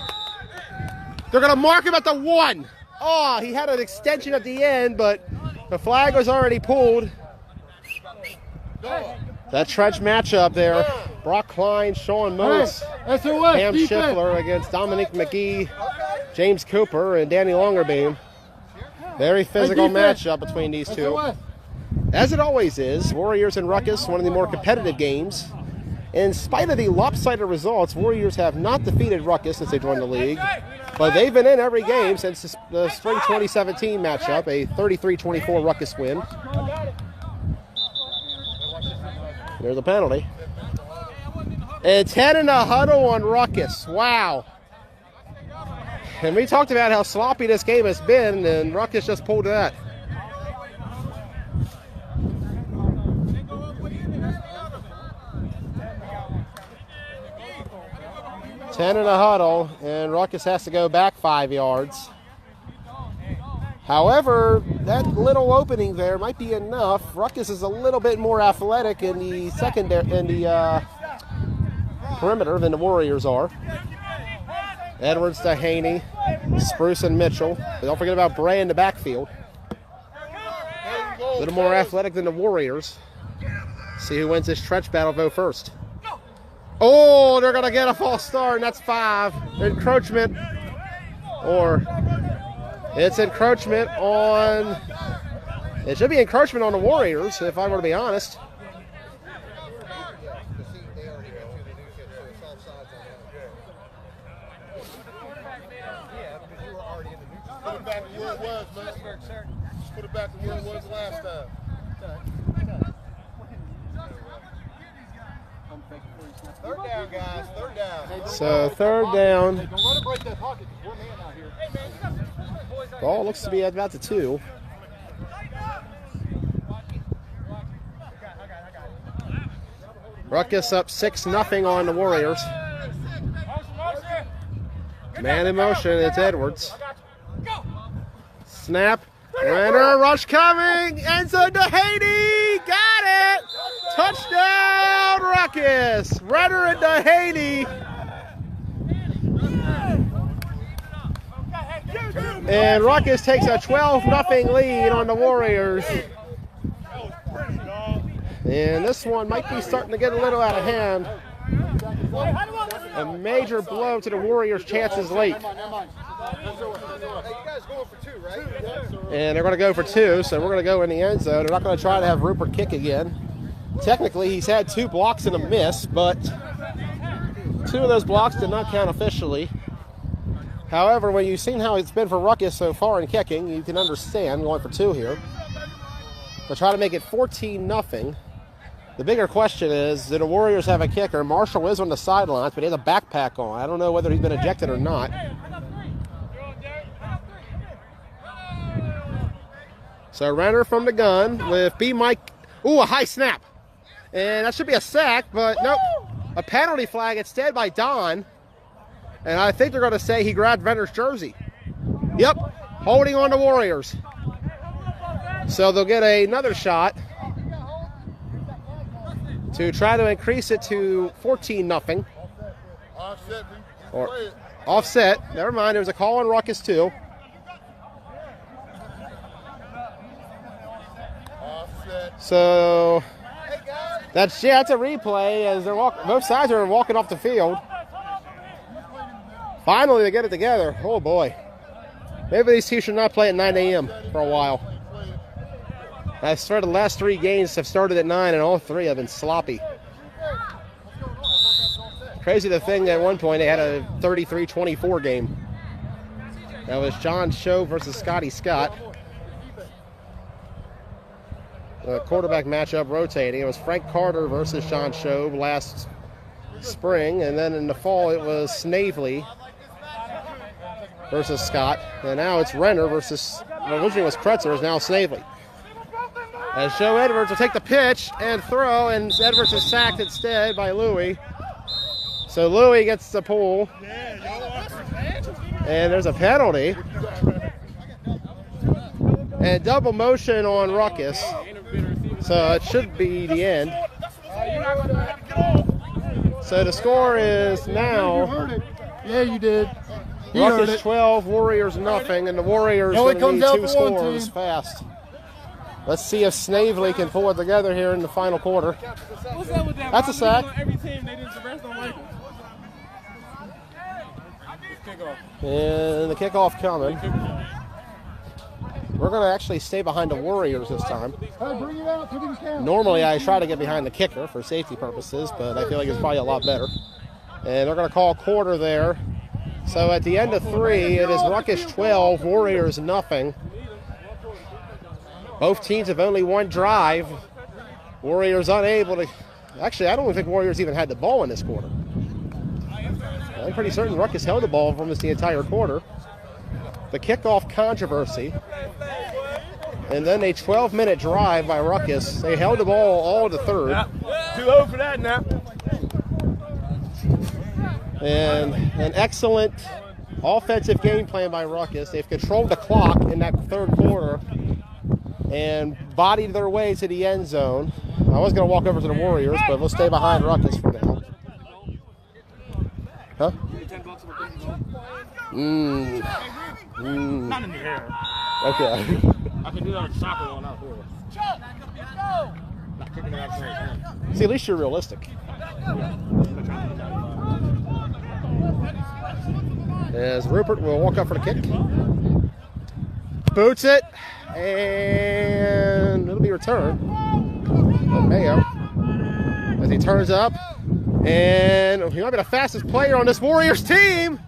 A: They're going to mark him at the 1. Oh, he had an extension at the end, but the flag was already pulled. That trench matchup there. Brock Klein, Sean Moats, Cam Schiffler against Dominique McGee, James Cooper, and Danny Longerbeam. Very physical matchup between these two. As it always is, Warriors and Ruckus, one of the more competitive games. In spite of the lopsided results, Warriors have not defeated Ruckus since they joined the league, but they've been in every game since the spring 2017 matchup, a 33-24 Ruckus win. There's a penalty. And 10 in a huddle on Ruckus. Wow. And we talked about how sloppy this game has been, and Ruckus just pulled that. Ten in a huddle, and Ruckus has to go back 5 yards. However, that little opening there might be enough. Ruckus is a little bit more athletic in the perimeter than the Warriors are. Edwards, Dehaney, Spruce, and Mitchell. But don't forget about Bray in the backfield. A little more athletic than the Warriors. See who wins this trench battle vote first. Oh, they're going to get a false start, and that's 5. Encroachment. Or it's encroachment on... It should be encroachment on the Warriors, if I were to be honest.
C: where it was, man. Just put it back to where it was last time. Third down, guys. Third down.
A: So third down.
C: Hey, don't let him break that pocket. One man out here.
A: Ball looks to be at about the 2. Ruckus up 6-0 on the Warriors. Man in motion, it's Edwards. Snap. Renner, rush coming. Enzo DeHaney. Got it. Touchdown, Ruckus. Renner and DeHaney. And Ruckus takes a 12-0 lead on the Warriors. And this one might be starting to get a little out of hand. A major blow to the Warriors' chances late. And they're going to go for 2, so we're going to go in the end zone. They're not going to try to have Rupert kick again. Technically, he's had 2 blocks and a miss, but 2 of those blocks did not count officially. However, when you've seen how it's been for Ruckus so far in kicking, you can understand going for 2 here. They'll try to make it 14-0. The bigger question is, do the Warriors have a kicker? Marshall is on the sidelines, but he has a backpack on. I don't know whether he's been ejected or not. So Renner from the gun with B. Mike. Ooh, a high snap. And that should be a sack, but nope. A penalty flag instead by Don. And I think they're going to say he grabbed Renner's jersey. Yep, holding on the Warriors. So they'll get another shot to try to increase it to 14-0.
C: Offset.
A: Or offset. Never mind, there was a call on Ruckus too.
C: Offset.
A: So that's a replay as they're both sides are walking off the field. Finally, they get it together. Oh boy, maybe these two should not play at 9 a.m. for a while. I swear the last 3 games have started at 9 and all 3 have been sloppy. Crazy to think that at one point they had a 33-24 game. That was John Show versus Scotty Scott. The quarterback matchup rotating. It was Frank Carter versus John Show last spring, and then in the fall it was Snavely versus Scott. And now it's Renner versus, originally it was Kretzer, is now Snavely. As Joe Edwards will take the pitch and throw, and Edwards is sacked instead by Louie. So Louie gets the pull. And there's a penalty. And double motion on Ruckus. So it should be the end. So the score is now
C: Yeah, you did.
A: Ruckus 12, Warriors nothing, and the Warriors going to need 2 scores fast. Let's see if Snavely can pull it together here in the final quarter.
E: What's that with that?
A: That's a sack.
E: Every team, they didn't, the rest don't like it.
A: And the kickoff coming. We're going to actually stay behind the Warriors this time.
C: Hey, bring it out. Put these down.
A: Normally I try to get behind the kicker for safety purposes, but I feel like it's probably a lot better. And they're going to call quarter there. So at the end of 3, it is Ruckus 12, Warriors nothing. Both teams have only one drive. Warriors unable to... Actually, I don't think Warriors even had the ball in this quarter. I'm pretty certain Ruckus held the ball from the entire quarter. The kickoff controversy. And then a 12-minute drive by Ruckus. They held the ball all to 3rd.
E: Yeah. Too low for that now.
A: And an excellent offensive game plan by Ruckus. They've controlled the clock in that 3rd quarter and bodied their way to the end zone. I was going to walk over to the Warriors, but we'll stay behind Ruckus for now. Huh?
E: Not in the air.
A: Okay.
E: I can do that with soccer one out here. Not kicking it outside.
A: See, at least you're realistic. As Rupert will walk up for the kick. Boots it. And it'll be returned. Mayo. As he turns up. And he might be the fastest player on this Warriors team.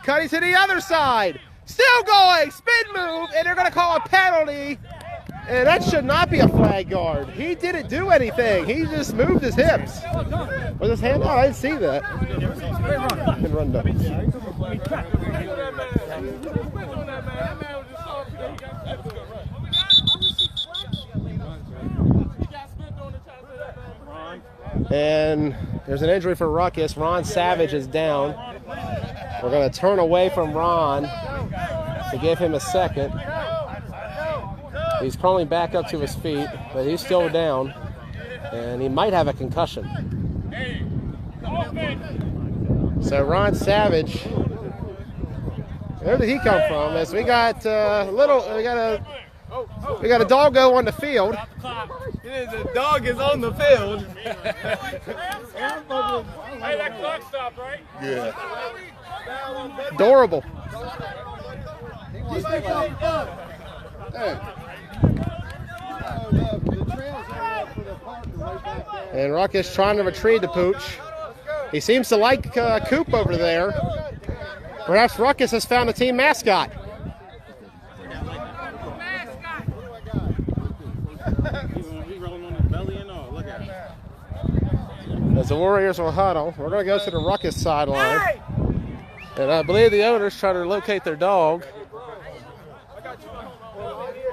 A: Cutting to the other side. Still going, spin move, and they're going to call a penalty. And that should not be a flag guard. He didn't do anything. He just moved his hips. Was his hand out? I didn't see that. And run down. And there's an injury for Ruckus. Ron Savage is down. We're going to turn away from Ron to give him a second. He's crawling back up to his feet, but he's still down, and he might have a concussion. So Ron Savage, where did he come from? As we got we got a doggo on the field.
D: The dog is on the field.
B: Hey, that clock stopped, right?
F: Yeah.
A: Adorable. And Ruckus trying to retrieve the pooch. He seems to like Coop over there. Perhaps Ruckus has found a team mascot. As the Warriors will huddle, we're going to go to the Ruckus sideline. And I believe the owners trying to locate their dog.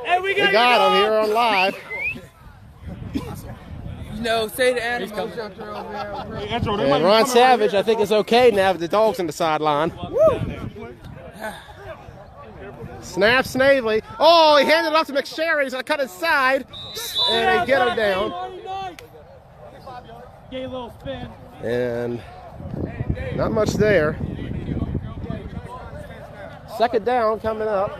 B: Hey, we
A: got him here on live.
G: No, say the animals.
A: And Ron Savage, I think, is okay now that the dog's in the sideline. Snap Snavely. Oh, he handed it off to McSherry. He's going to cut inside. And they get him down. And not much there. Second down coming up.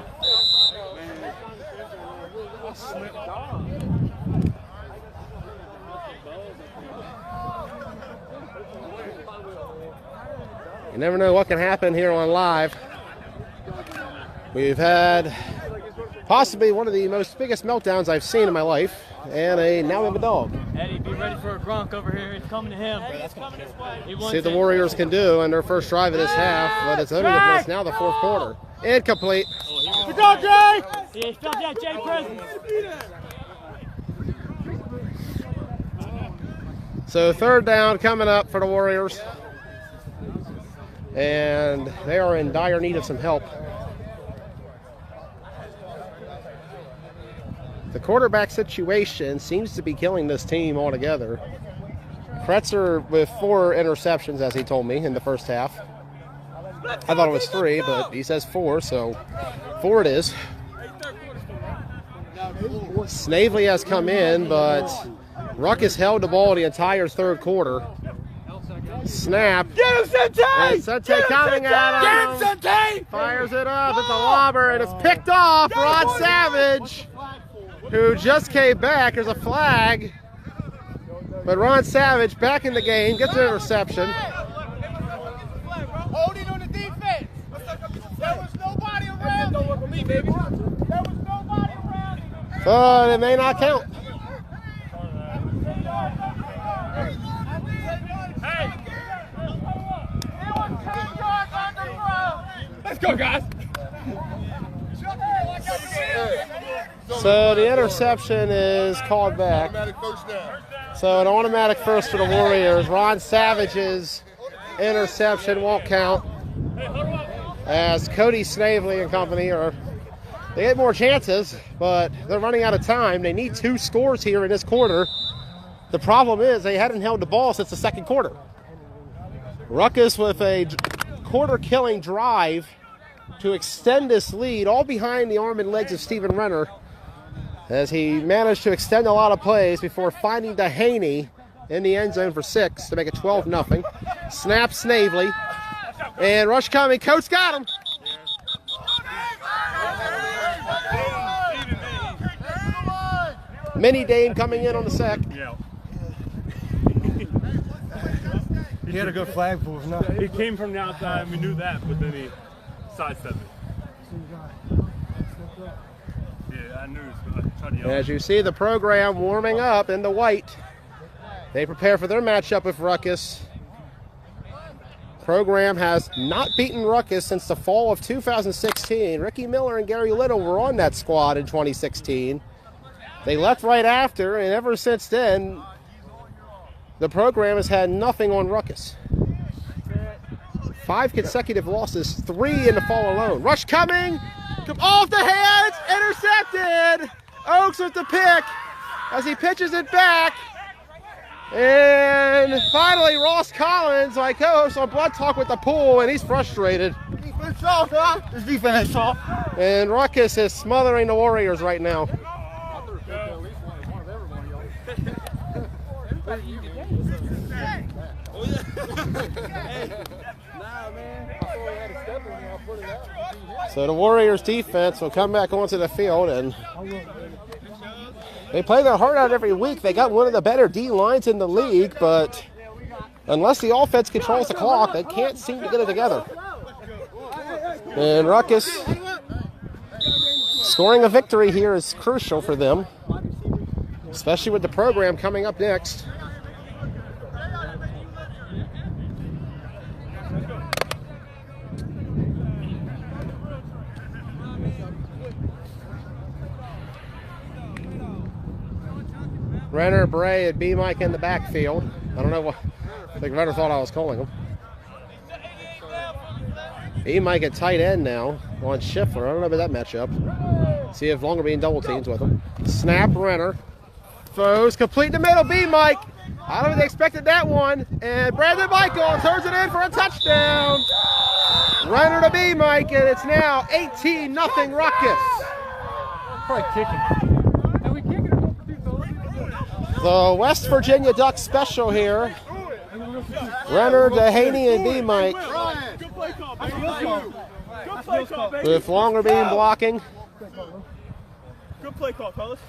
A: You never know what can happen here on live. We've had possibly one of the biggest meltdowns I've seen in my life, and now we have a dog.
G: Eddie, be ready for a Gronk over here. It's coming to him.
A: See what the Warriors can do in their first drive of this half, but it's now the fourth quarter. Incomplete.
B: Good job, Jay!
G: Yeah, stop that, Jay Preston.
A: So third down coming up for the Warriors. And they are in dire need of some help. The quarterback situation seems to be killing this team altogether. Kretzer with 4 interceptions, as he told me, in the first half. I thought it was 3, but he says 4, so 4 it is. Snavely has come in, but Ruckus held the ball the entire third quarter. Snap.
B: Get him, Sente!
A: And Sente coming at him.
B: Get him, Sente!
A: Fires it up. It's a lobber, and it's picked off. Ron Savage, who just came back. There's a flag. But Ron Savage back in the game, gets an interception.
B: Holding on the defense. There was nobody around. Don't work with me, baby. There was nobody around.
A: But it may not count.
B: Let's go, guys.
A: So the interception is called back. So an automatic first for the Warriors. Ron Savage's interception won't count, as Cody Snavely and company they get more chances, but they're running out of time. They need 2 scores here in this quarter. The problem is they hadn't held the ball since the second quarter. Ruckus with a quarter-killing drive to extend this lead, all behind the arm and legs of Steven Renner, as he managed to extend a lot of plays before finding Dehaney in the end zone for 6 to make it 12-0. Snap Snavely, and rush coming. Coach got him. Mini Dame coming in on the sack.
E: Yeah.
D: He had a good flag for us. No.
E: He came from the outside, and we knew that, but then he sidestepped it. Yeah, I knew. So I tried to yell.
A: As you see the program warming up in the white, they prepare for their matchup with Ruckus. Program has not beaten Ruckus since the fall of 2016. Ricky Miller and Gary Little were on that squad in 2016. They left right after, and ever since then, the program has had nothing on Ruckus. 5 consecutive losses, 3 in the fall alone. Rush coming, off the hands, intercepted. Oaks with the pick as he pitches it back. And finally, Ross Collins, my co-host on Blood Talk with the pool, and he's frustrated.
C: Defense off, huh? This defense off.
A: And Ruckus is smothering the Warriors right now. So the Warriors defense will come back onto the field, and they play their heart out every week. They got one of the better D lines in the league, but unless the offense controls the clock, they can't seem to get it together. And Ruckus scoring a victory here is crucial for them, especially with the program coming up next. Renner, Bray, and B-Mike in the backfield. I don't know what, I think Renner thought I was calling him. B-Mike at tight end now on Schiffler. I don't know about that matchup. See if Longer being double teams with him. Snap, Renner. Throws complete in the middle, B-Mike. I don't think they expected that one. And Brandon Michael turns it in for a touchdown. Renner to B-Mike, and it's now 18-0 Ruckus.
D: Probably kicking.
A: The West Virginia Ducks special here. Renner, Dehaney, and B-Mike. With Longer being blocking.
D: Good play call, fellas.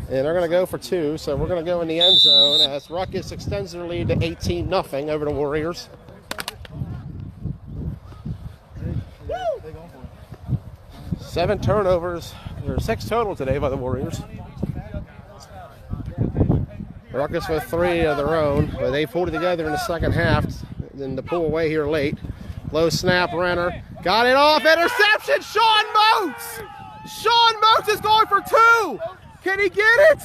A: And they're going to go for 2, so we're going to go in the end zone as Ruckus extends their lead to 18-0 over the Warriors. Seven turnovers. There are 6 total today by the Warriors. Ruckus with 3 of their own, but they pulled it together in the second half. Then to pull away here late. Low snap, Renner. Got it off, interception, Sean Moats! Sean Moats is going for 2! Can he get it?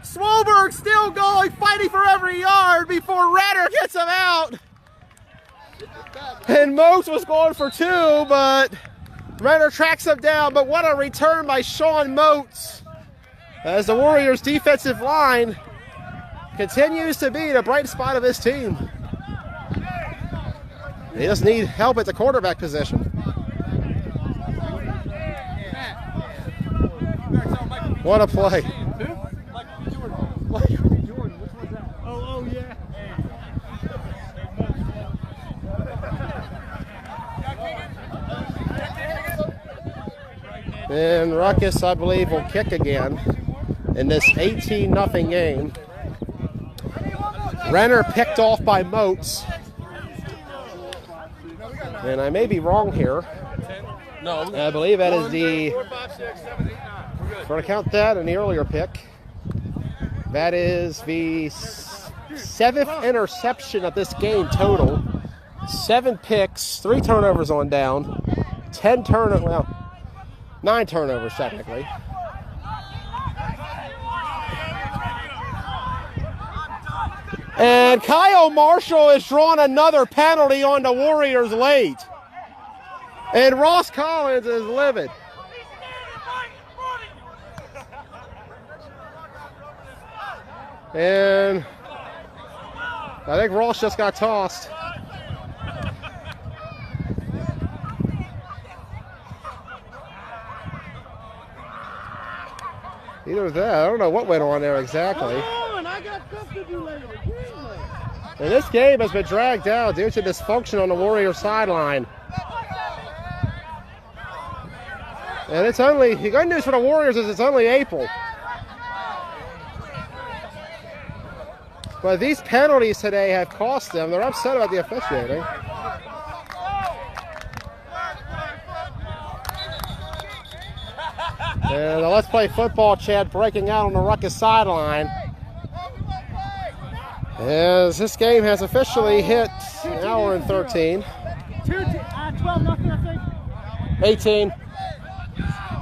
A: Swolberg still going, fighting for every yard before Renner gets him out. And Moats was going for 2, but Renner tracks him down. But what a return by Sean Moats as the Warriors' defensive line continues to be the bright spot of this team. They just need help at the quarterback position. What a play.
D: Oh, yeah.
A: And Ruckus, I believe, will kick again in this 18-0 game. Renner picked off by Moats. And I may be wrong here.
E: No.
A: I believe that is the, we're going to count that in the earlier pick. That is the 7th interception of this game total. 7 picks, 3 turnovers on down, 9 turnovers technically. And Kyle Marshall has drawn another penalty on the Warriors late. And Ross Collins is livid. And I think Ross just got tossed. Either that, I don't know what went on there exactly. And this game has been dragged out due to dysfunction on the Warriors sideline. And it's only, the good news for the Warriors is it's only April. But these penalties today have cost them. They're upset about the officiating. And the Let's Play Football chat breaking out on the Ruckus sideline. As this game has officially hit Now we're in 13.
D: 12 nothing, I think.
A: 18.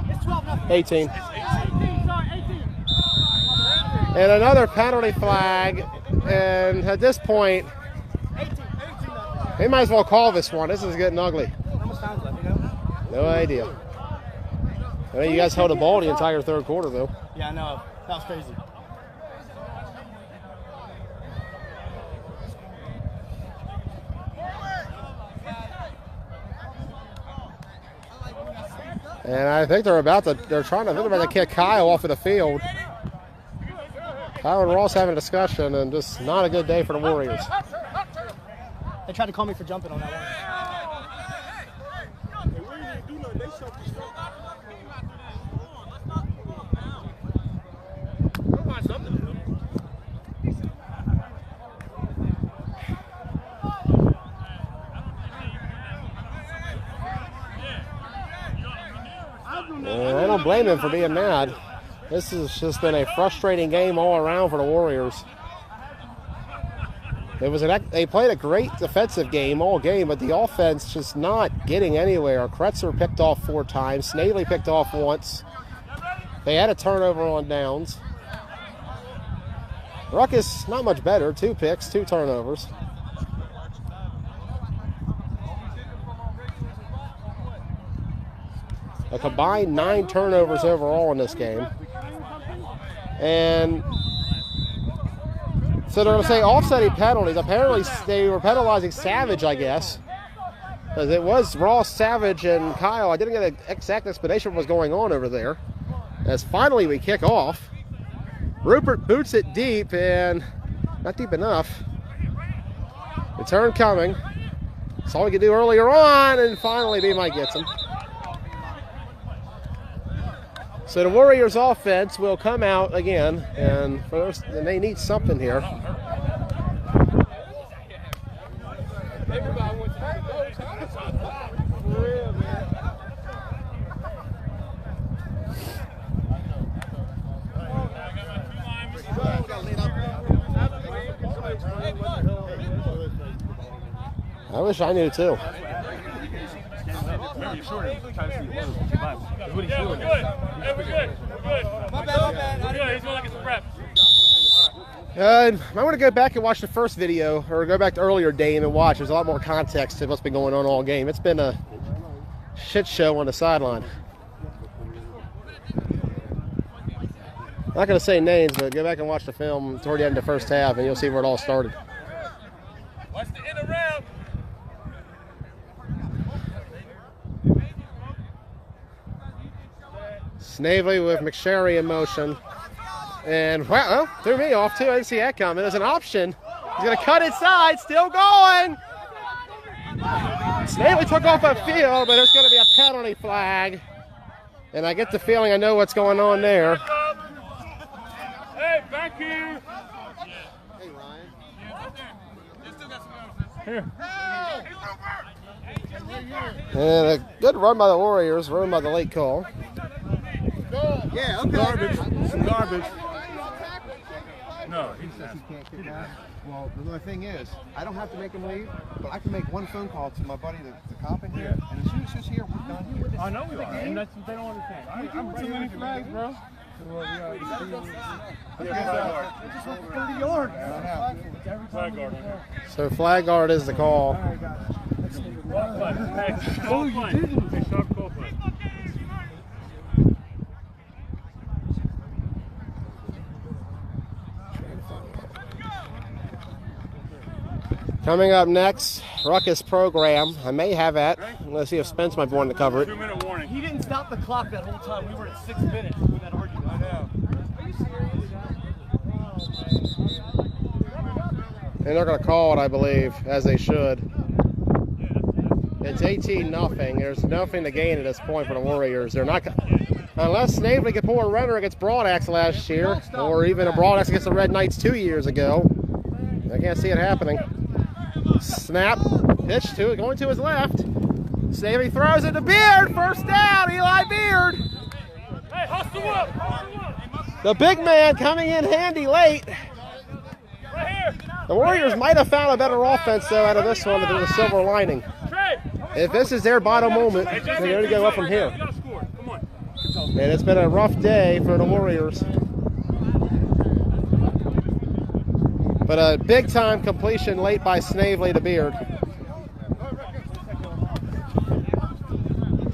D: It's 12 nothing.
A: 18.
D: 18, sorry, 18.
A: And another penalty flag. And at this point,
D: 18.
A: they might as well call this one. This is getting ugly.
D: How much time's left, you know?
A: No idea. I mean, you guys held the ball the entire third quarter, though.
D: Yeah, I know. That was crazy.
A: And I think they're trying to kick Kyle off of the field. Kyle and Ross having a discussion, and just not a good day for the Warriors.
D: They tried to call me for jumping on that
A: And I don't blame him for being mad. This has just been a frustrating game all around for the Warriors. They played a great defensive game all game, but the offense just not getting anywhere. Kretzer picked off 4 times. Snavely picked off once. They had a turnover on downs. Ruckus, not much better. 2 picks, 2 turnovers. A combined 9 turnovers overall in this game. And so they're going to say offsetting penalties. Apparently they were penalizing Savage, I guess. Because it was Ross, Savage, and Kyle. I didn't get an exact explanation of what's going on over there. As finally we kick off. Rupert boots it deep, and not deep enough. Return coming. That's all we could do earlier on, and finally B-Mike gets him. So the Warriors offense will come out again, and they need something here. I wish I knew too.
E: Yeah, we're good. Hey, we're good. We're good. My bad. We're good. He's going to get some reps.
A: I want to go back and watch the first video, or go back to earlier game and watch. There's a lot more context to what's been going on all game. It's been a shit show on the sideline. Not going to say names, but go back and watch the film toward the end of the first half, and you'll see where it all started.
E: Watch the inner round.
A: Snavely with McSherry in motion. And, well, threw me off, too. I didn't see that coming. There's an option. He's going to cut inside. Still going. Snavely took off a field, but there's going to be a penalty flag. And I get the feeling I know what's going on there.
E: Hey, back here.
C: Hey, Ryan.
E: Here.
A: And a good run by the Warriors, run by the late call.
C: Yeah, okay.
E: Garbage. Some garbage. No, he's not.
H: Well, the thing is, I don't have to make him leave, but I can make one phone call to my buddy, the cop in here, and as soon as he's here, we're done here.
E: I know we are, and that's what they don't understand. I'm too many flags, bro.
D: Just went 30 yards.
E: Flag guard.
A: So flag guard is the call.
E: Oh, you didn't. Hey, sharp call play.
A: Coming up next, Ruckus program. I may have that. Let's see if Spence might be wanting to cover it.
E: 2-minute warning.
D: He didn't stop the clock that whole time. We were at 6 minutes with that argument. I know. Are you serious?
A: And they're going to call it, I believe, as they should. It's 18-0. There's nothing to gain at this point for the Warriors. They're not, unless Snavely could pull a runner against Broadax last year, or even a Broadax against the Red Knights 2 years ago. I can't see it happening. Snap, pitch to it, going to his left. Snavely throws it to Beard. First down, Eli Beard.
E: Hey, hustle up.
A: The big man coming in handy late.
E: Right here.
A: The Warriors might have found a better offense, though, out of this one if there's a silver lining. If this is their bottom moment, they're going to go up from here. And it's been a rough day for the Warriors. But a big-time completion late by Snavely to Beard.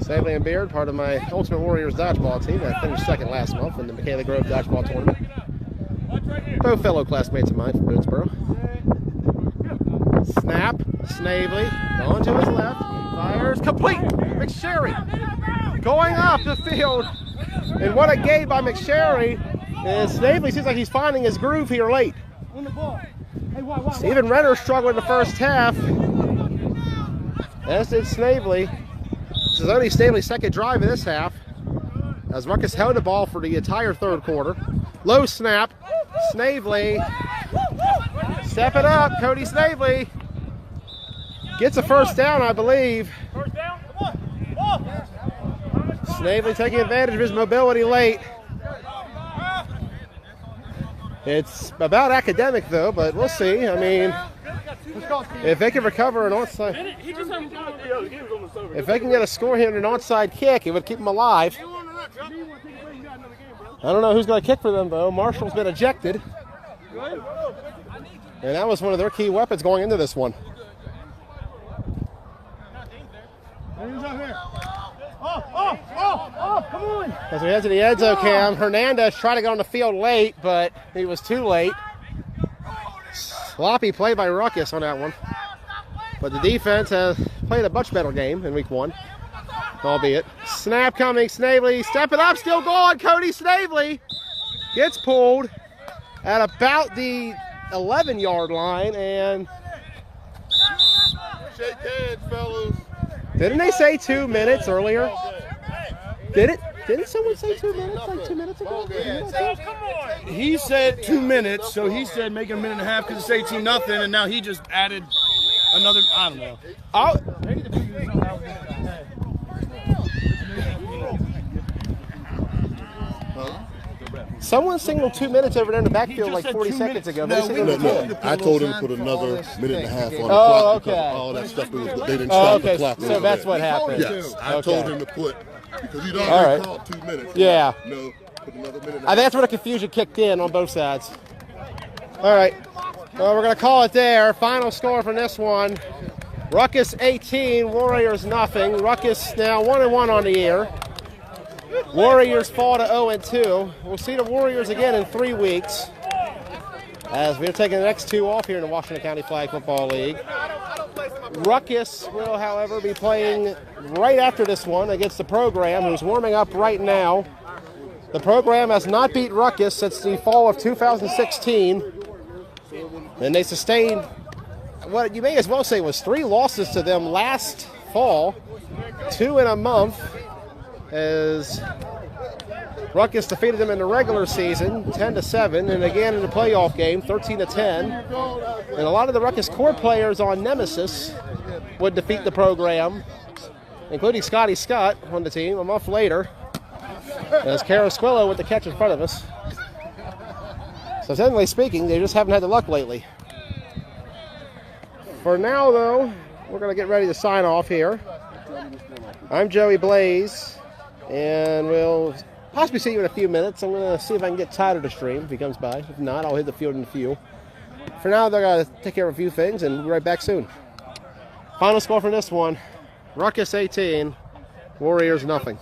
A: Snavely and Beard, part of my Ultimate Warriors dodgeball team. I finished second last month in the Michaela Grove dodgeball tournament. Both fellow classmates of mine from Boonesboro. Snap, Snavely, on to his left, fires, complete! McSherry going off the field. And what a game by McSherry. And Snavely seems like he's finding his groove here late. Stephen Renner struggled in the first half, as did Snavely. This is only Snavely's second drive in this half, as Ruckus held the ball for the entire third quarter. Low snap, Snavely, step it up, Cody Snavely. Gets a first down, I believe. Snavely taking advantage of his mobility late. It's about academic, though, but we'll see. I mean, if they can recover an onside, if they can get a score here in an onside kick, it would keep them alive. I don't know who's going to kick for them, though. Marshall's been ejected. And that was one of their key weapons going into this one.
D: Come on!
A: As we head to the end zone cam, Hernandez tried to get on the field late, but he was too late. Sloppy play by Ruckus on that one. But the defense has played a much better game in week one, albeit. Snap coming, Snavely, step it up, still going, Cody Snavely gets pulled at about the 11-yard line, and
C: Shake hands, fellas.
A: didn't they say 2 minutes earlier? Didn't someone say 2 minutes like 2 minutes ago?
D: He said 2 minutes, so he said make it a minute and a half because it's 18-0, and now he just added another, I don't know.
A: Someone signaled 2 minutes over there in the backfield like 40 seconds ago.
C: No, I told him to put another minute and a half on the
A: clock.
C: clock
A: Okay.
C: all that stuff. They didn't stop the clock.
A: So that's what happened.
C: Yes, I told him to put, because he'd
A: All
C: already
A: right.
C: called 2 minutes.
A: Yeah.
C: No, put another minute and
A: I
C: a
A: think that's where the confusion kicked in on both sides. All right. Well, we're going to call it there. Final score from this one. Ruckus 18, Warriors nothing. Ruckus now 1-1 on the year. Warriors fall to 0-2. We'll see the Warriors again in 3 weeks, as we're taking the next 2 off here in the Washington County Flag Football League. Ruckus will, however, be playing right after this one against the program, who's warming up right now. The program has not beat Ruckus since the fall of 2016, and they sustained what you may as well say was 3 losses to them last fall, 2 in a month, as Ruckus defeated them in the regular season 10-7, and again in the playoff game 13-10. And a lot of the Ruckus core players on Nemesis would defeat the program, including Scotty Scott on the team a month later, as Carasquillo with the catch in front of us. So technically speaking, they just haven't had the luck lately. For now, though, we're going to get ready to sign off here. I'm Joey Blaze, and we'll possibly see you in a few minutes. I'm going to see if I can get Tyler to stream if he comes by. If not, I'll hit the field in a few. For now, they're going to take care of a few things, and we'll be right back soon. Final score for this one, Ruckus 18, Warriors nothing.